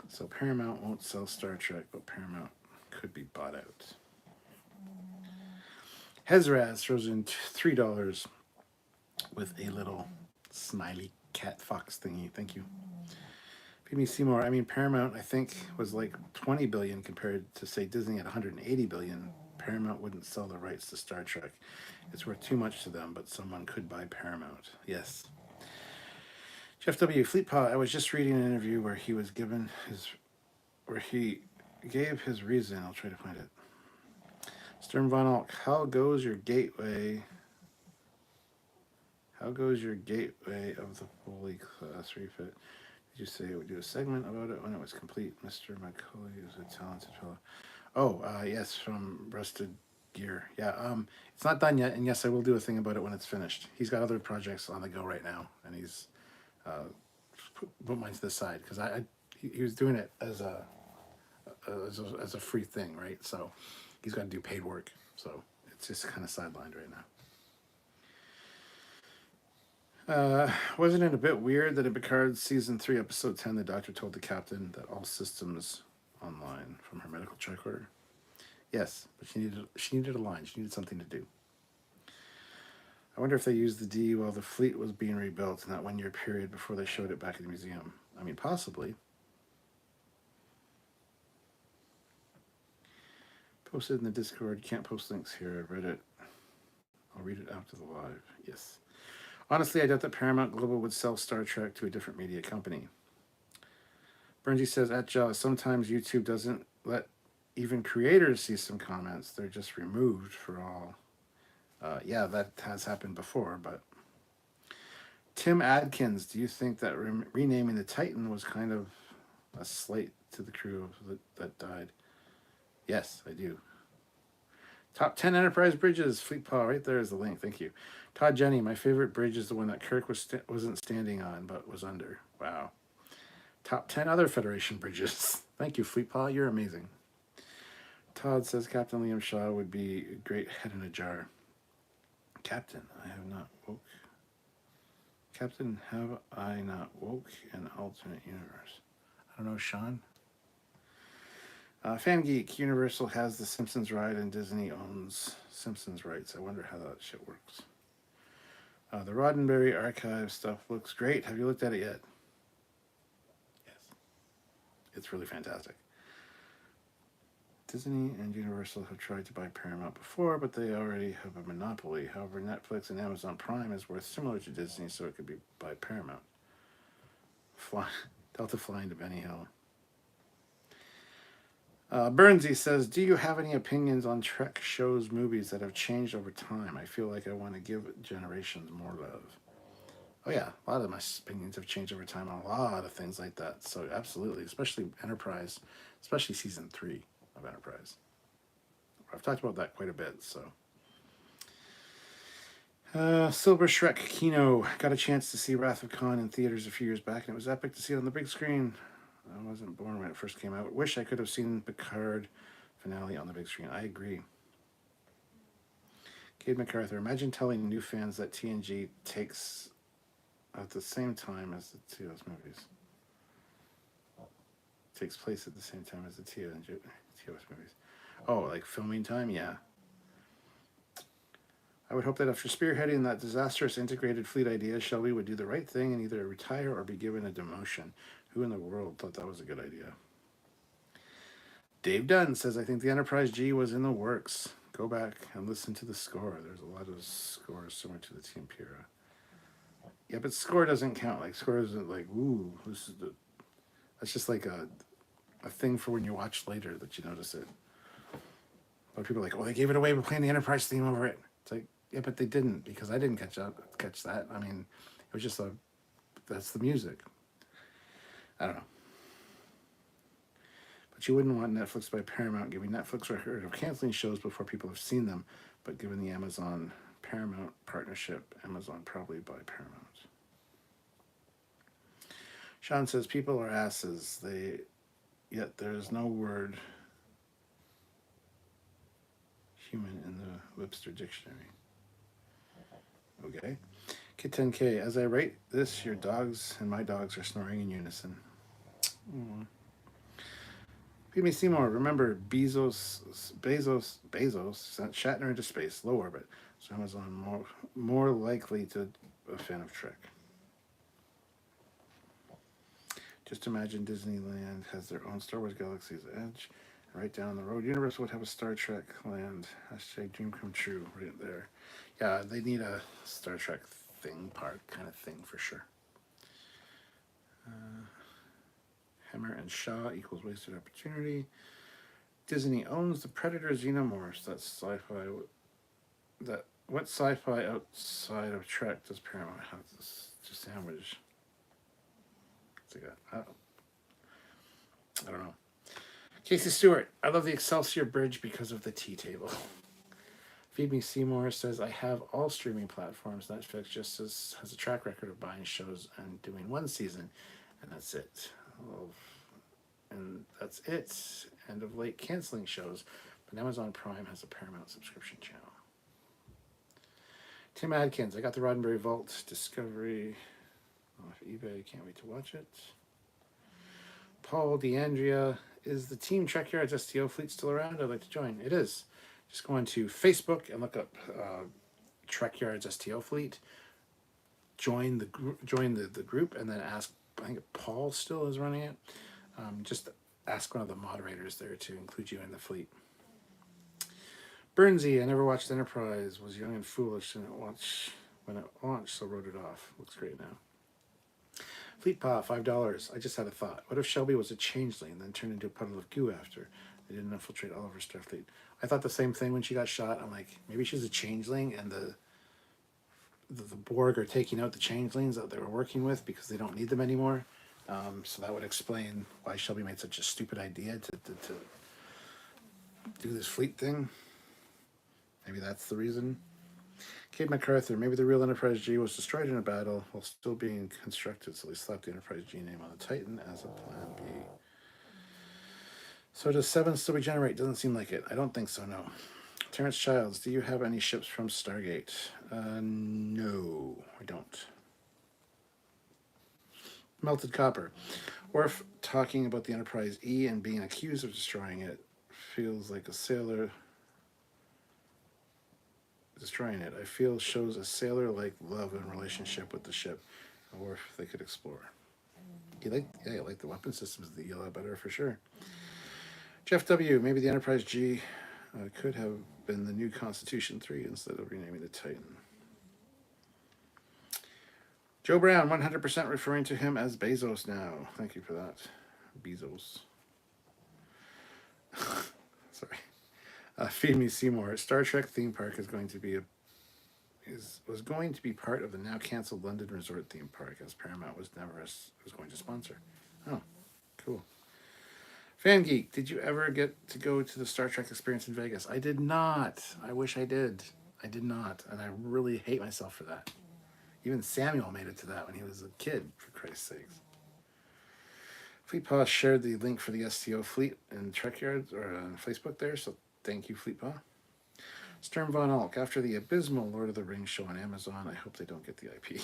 Speaker 1: So Paramount won't sell Star Trek, but Paramount could be bought out. Hezraz throws in $3 with a little smiley cat fox thingy. Thank you. Feed Seymour. I mean, Paramount, I think, was like 20 billion compared to, say, Disney at 180 billion. Paramount wouldn't sell the rights to Star Trek. It's worth too much to them, but someone could buy Paramount. Yes. Jeff W. Fleetpaw, I was just reading an interview where he was given where he gave his reason. I'll try to find it. Sturm Von Alk, how goes your gateway? How goes your gateway of the Foley class refit? Did you say it would do a segment about it when it was complete? Mr. McCulley is a talented fellow. Oh, yes, from Rusted Gear. Yeah, it's not done yet, and yes, I will do a thing about it when it's finished. He's got other projects on the go right now, and he's put mine to the side because he was doing it as a free thing, right? So he's got to do paid work, so it's just kind of sidelined right now. Wasn't it a bit weird that in Picard season 3, episode 10, the doctor told the captain that all systems online from her medical check order? Yes, but she needed a line. She needed something to do. I wonder if they used the D while the fleet was being rebuilt in that 1 year period before they showed it back at the museum. I mean, possibly. Posted in the Discord. You can't post links here. I read it. I'll read it after the live. Yes. Honestly, I doubt that Paramount Global would sell Star Trek to a different media company. Bernzy says, at Jaws, sometimes YouTube doesn't let even creators see some comments. They're just removed for all. Yeah, that has happened before, but... Tim Adkins, do you think that renaming the Titan was kind of a slight to the crew that died? Yes, I do. Top 10 Enterprise bridges. Fleetpaw, right there is the link. Thank you. Todd Jenny, my favorite bridge is the one that Kirk wasn't standing on, but was under. Wow. Top 10 other Federation bridges. Thank you, Fleetpaw. You're amazing. Todd says Captain Liam Shaw would be a great head in a jar. Captain, I have not woke. Captain, have I not woke an alternate universe? I don't know, Sean. Fan Geek, Universal has the Simpsons ride and Disney owns Simpsons rights. I wonder how that shit works. The Roddenberry archive stuff looks great. Have you looked at it yet? Yes. It's really fantastic. Disney and Universal have tried to buy Paramount before, but they already have a monopoly. However, Netflix and Amazon Prime is worth similar to Disney, so it could be by Paramount. Delta flying to Benny Hill. Burnsy says, do you have any opinions on Trek shows, movies that have changed over time? I feel like I want to give generations more love. Oh yeah, a lot of my opinions have changed over time on a lot of things like that. So absolutely, especially Enterprise, especially season 3 of Enterprise. I've talked about that quite a bit. So, Silver Shrek Kino got a chance to see Wrath of Khan in theaters a few years back, and it was epic to see it on the big screen. I wasn't born when it first came out. Wish I could have seen Picard finale on the big screen. I agree. Cade MacArthur, imagine telling new fans that TNG takes at the same time as the TOS movies. Takes place at the same time as the TOS movies. Oh, like filming time? Yeah. I would hope that after spearheading that disastrous integrated fleet idea, Shelby would do the right thing and either retire or be given a demotion. Who in the world thought that was a good idea? Dave Dunn says, I think the Enterprise G was in the works. Go back and listen to the score. There's a lot of scores similar to the Team Pira. Yeah, but score doesn't count. Like, score isn't like, ooh, this is the... That's just like a thing for when you watch later that you notice it. A lot of people are like, oh, they gave it away by playing the Enterprise theme over it. It's like, yeah, but they didn't, because I didn't catch that. I mean, it was just that's the music. I don't know. But you wouldn't want Netflix by Paramount giving Netflix record of canceling shows before people have seen them, but given the Amazon Paramount partnership, Amazon probably by Paramount. Sean says, people are asses. Yet there's no word human in the Webster Dictionary. Okay. Kid 10K, as I write this, your dogs and my dogs are snoring in unison. Phoebe Seymour, remember Bezos sent Shatner into space, low orbit, so Amazon more likely to a fan of Trek. Just imagine Disneyland has their own Star Wars Galaxy's Edge, and right down the road, Universe would have a Star Trek land. Hashtag dream come true right there. Yeah, they need a Star Trek thing park kind of thing for sure. Hammer and Shaw equals wasted opportunity. Disney owns the Predator Xenomorphs. That's sci-fi. What sci-fi outside of Trek does Paramount have to sandwich? I don't know. Casey Stewart, I love the Excelsior Bridge because of the tea table. Feed Me Seymour says, I have all streaming platforms. Netflix just has a track record of buying shows and doing one season, and that's it. And that's it. And of late, canceling shows. But Amazon Prime has a Paramount subscription channel. Tim Adkins, I got the Roddenberry Vault Discovery off eBay. Can't wait to watch it. Paul DeAndrea, is the Team Trekyards STO fleet still around? I'd like to join. It is. Just go on to Facebook and look up Trekyards STO fleet. Join the group, and then ask. I think Paul still is running it. Just ask one of the moderators there to include you in the fleet. Burnsy, I never watched Enterprise. Was young and foolish when it launched, so wrote it off. Looks great now. Fleet Pa, $5. I just had a thought. What if Shelby was a changeling and then turned into a puddle of goo after? They didn't infiltrate all over Starfleet. I thought the same thing when she got shot. I'm like, maybe she's a changeling and the Borg are taking out the changelings that they were working with because they don't need them anymore. So that would explain why Shelby made such a stupid idea to do this fleet thing. Maybe that's the reason. Cade MacArthur, maybe the real Enterprise G was destroyed in a battle while still being constructed, so they slapped the Enterprise G name on the Titan as a plan B. So does 7 still regenerate? Doesn't seem like it. I don't think so, no. Terrence Childs, do you have any ships from Stargate? No, I don't. Melted Copper. Worf talking about the Enterprise E and being accused of destroying it feels like a sailor destroying it. I feel shows a sailor-like love and relationship with the ship, or if they could explore. You like the weapon systems that you love better for sure. Jeff W. Maybe the Enterprise G could have been the new Constitution 3 instead of renaming the Titan. Joe Brown, 100% referring to him as Bezos now. Thank you for that, Bezos. Sorry. Feed Me Seymour. Star Trek theme park is going to be was going to be part of the now canceled London Resort theme park, as Paramount was going to sponsor. Oh, cool. Fan Geek, did you ever get to go to the Star Trek experience in Vegas? I did not. I wish I did. I did not, and I really hate myself for that. Even Samuel made it to that when he was a kid, for Christ's sakes. Fleetpaw shared the link for the STO fleet in Trekyards or on Facebook there, so thank you, Fleetpaw. Sturm Von Alk, after the abysmal Lord of the Rings show on Amazon, I hope they don't get the IP.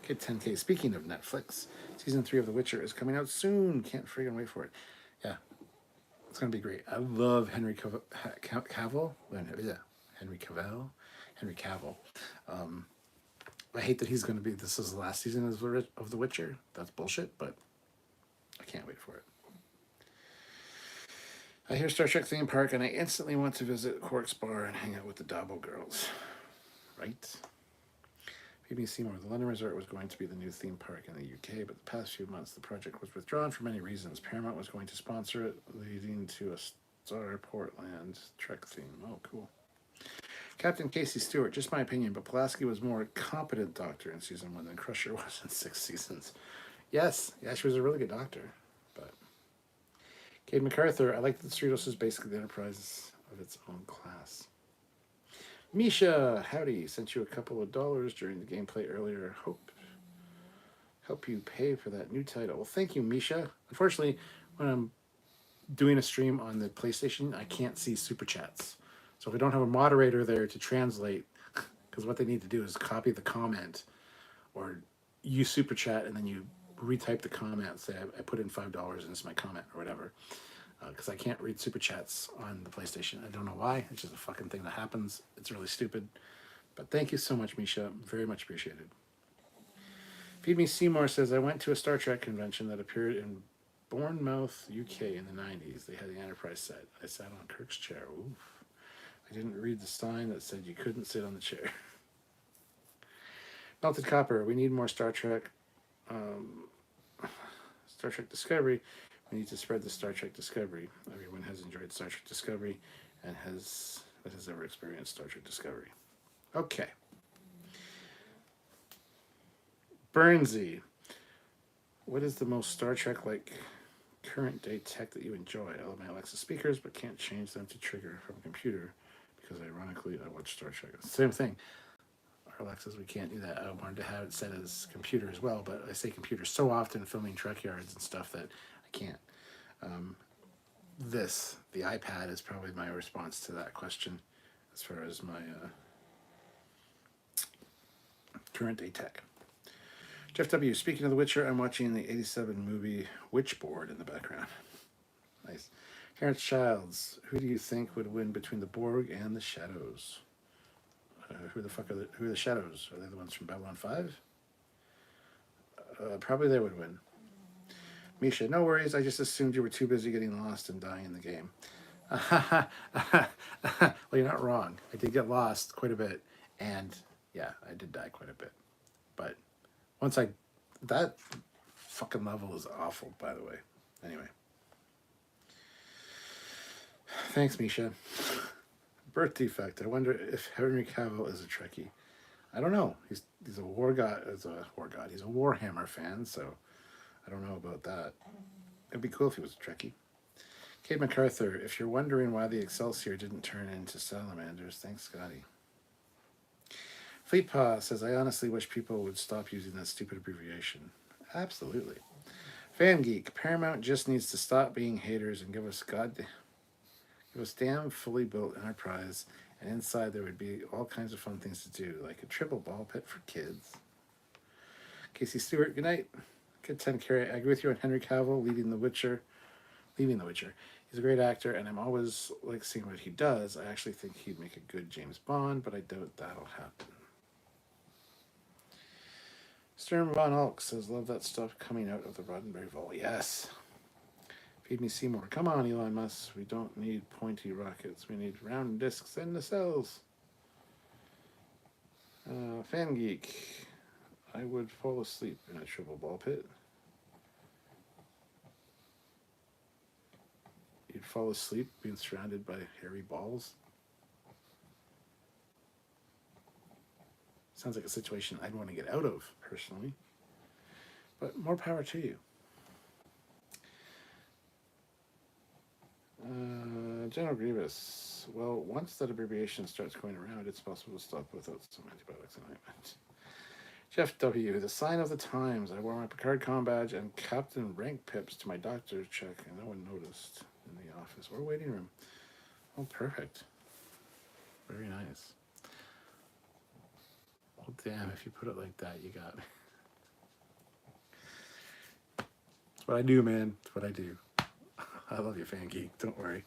Speaker 1: Kid 10K, speaking of Netflix, season 3 of The Witcher is coming out soon. Can't friggin' wait for it. Yeah, it's going to be great. I love Henry Cavill. Yeah, Henry Cavill. Henry Cavill. I hate that he's going to be, this is the last season of The Witcher. That's bullshit, but I can't wait for it. I hear Star Trek theme park and I instantly want to visit Quark's bar and hang out with the Dabo girls. Right? PB Seymour, the London Resort was going to be the new theme park in the UK, but the past few months the project was withdrawn for many reasons. Paramount was going to sponsor it, leading to a Star Portland Trek theme. Oh, cool. Captain Casey Stewart, just my opinion, but Pulaski was more a competent doctor in season 1 than Crusher was in 6 seasons. Yes, yeah, she was a really good doctor, but... Cade MacArthur, I like that the Cerritos is basically the Enterprise of its own class. Misha, howdy, sent you a couple of dollars during the gameplay earlier. Help you pay for that new title. Well, thank you, Misha. Unfortunately, when I'm doing a stream on the PlayStation, I can't see super chats. So if I don't have a moderator there to translate, because what they need to do is copy the comment or use super chat and then you retype the comment, say I put in $5 and it's my comment or whatever, because I can't read super chats on the PlayStation. I don't know why. It's just a fucking thing that happens. It's really stupid. But thank you so much, Misha. Very much appreciated. Feed Me Seymour says, I went to a Star Trek convention that appeared in Bournemouth, UK in the 90s. They had the Enterprise set. I sat on Kirk's chair. Oof. I didn't read the sign that said you couldn't sit on the chair. Melted Copper, we need more Star Trek. Star Trek Discovery. We need to spread the Star Trek Discovery. Everyone has enjoyed Star Trek Discovery and has ever experienced Star Trek Discovery. Okay. Burnsy, what is the most Star Trek-like current day tech that you enjoy? I love my Alexa speakers, but can't change them to trigger from a computer because ironically I watch Star Trek. Same thing. Our Alexas, we can't do that. I wanted to have it set as computer as well, but I say computer so often filming Trekyards and stuff that I can't. The iPad is probably my response to that question as far as my current day tech. Jeff W., speaking of The Witcher, I'm watching the 87 movie Witchboard in the background. Nice. Terrence Childs, who do you think would win between the Borg and the Shadows? Who are the Shadows? Are they the ones from Babylon 5? Probably they would win. Misha, no worries. I just assumed you were too busy getting lost and dying in the game. Well, you're not wrong. I did get lost quite a bit. And, yeah, I did die quite a bit. But that fucking level is awful, by the way. Anyway. Thanks, Misha. Birth defect. I wonder if Henry Cavill is a Trekkie. I don't know. He's a war god. He's a Warhammer fan, so I don't know about that. It'd be cool if he was a Trekkie. Kate MacArthur, if you're wondering why the Excelsior didn't turn into salamanders, thanks, Scotty. Fleetpaw says, I honestly wish people would stop using that stupid abbreviation. Absolutely. Fan Geek, Paramount just needs to stop being haters and give us damn fully built Enterprise, and inside there would be all kinds of fun things to do, like a triple ball pit for kids. Casey Stewart, good night. Good 10 carry. I agree with you on Henry Cavill leaving The Witcher. He's a great actor, and I'm always like seeing what he does. I actually think he'd make a good James Bond, but I doubt that'll happen. Sturm Von Hulk says, love that stuff coming out of the Roddenberry Vault. Yes. Feed Me Seymour. Come on, Elon Musk. We don't need pointy rockets. We need round discs and nacelles. Fan Geek. I would fall asleep in a triple ball pit. you'd fall asleep being surrounded by hairy balls. Sounds like a situation I'd want to get out of, personally. But more power to you. General Grievous. Well, once that abbreviation starts going around, it's possible to stop without some antibiotics and ointment. Jeff W. The sign of the times. I wore my Picard comm badge and captain rank pips to my doctor's check, and no one noticed in the office or waiting room. Oh, perfect. Very nice. Oh, damn, if you put it like that, you got me. That's what I do, man. That's what I do. I love you, Fan Geek. Don't worry.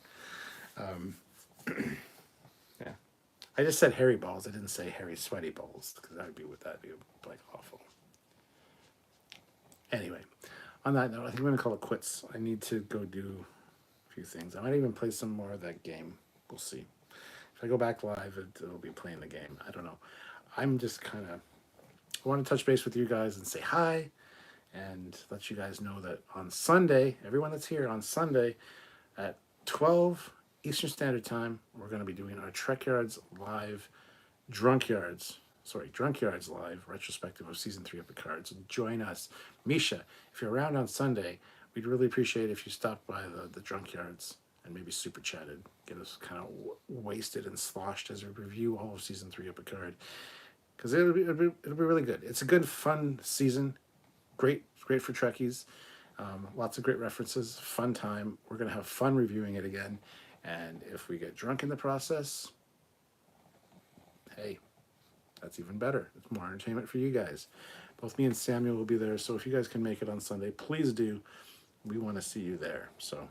Speaker 1: Yeah. I just said hairy balls. I didn't say hairy, sweaty balls, because that would be like awful. Anyway, on that note, I think I'm going to call it quits. I need to go do a few things. I might even play some more of that game. We'll see. If I go back live, it'll be playing the game. I don't know. I'm just kind of... I want to touch base with you guys and say hi and let you guys know that on Sunday, everyone that's here on Sunday at 12 Eastern Standard Time, we're going to be doing our Trekyards live Drunkyards live retrospective of season 3 of Picard. So join us. Misha, if you're around on Sunday, we'd really appreciate it if you stopped by the Drunkyards and maybe super chatted, get us kind of wasted and sloshed as we review all of season 3 of Picard. Because it'll be really good. It's a good, fun season. Great for Trekkies. Lots of great references. Fun time. We're going to have fun reviewing it again. And if we get drunk in the process, hey, that's even better. It's more entertainment for you guys. Both me and Samuel will be there. So if you guys can make it on Sunday, please do. We want to see you there. So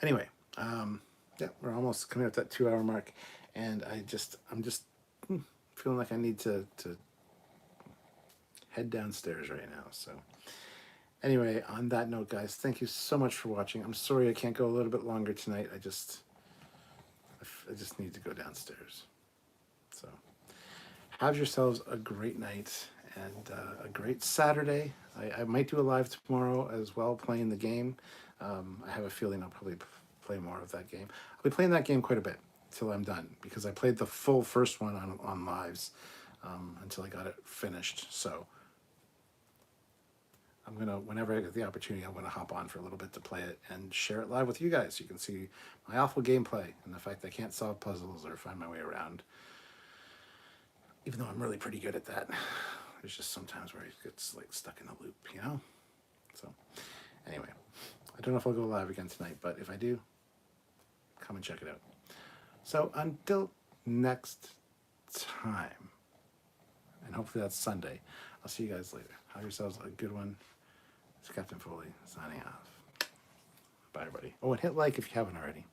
Speaker 1: anyway, yeah, we're almost coming up that 2-hour mark. And I'm just feeling like I need to head downstairs right now. So anyway, on that note, guys, thank you so much for watching. I'm sorry I can't go a little bit longer tonight. I just need to go downstairs. So have yourselves a great night and a great Saturday. I might do a live tomorrow as well, playing the game. I have a feeling I'll probably play more of that game. I'll be playing that game quite a bit till I'm done, because I played the full first one on lives until I got it finished. So I'm gonna, whenever I get the opportunity, I'm gonna hop on for a little bit to play it and share it live with you guys. You can see my awful gameplay and the fact that I can't solve puzzles or find my way around, even though I'm really pretty good at that. There's just sometimes where it gets like stuck in a loop, you know? So anyway, I don't know if I'll go live again tonight, but if I do, come and check it out. So until next time, and hopefully that's Sunday, I'll see you guys later. Have yourselves a good one. It's Captain Foley signing off. Bye, everybody. Oh, and hit like if you haven't already.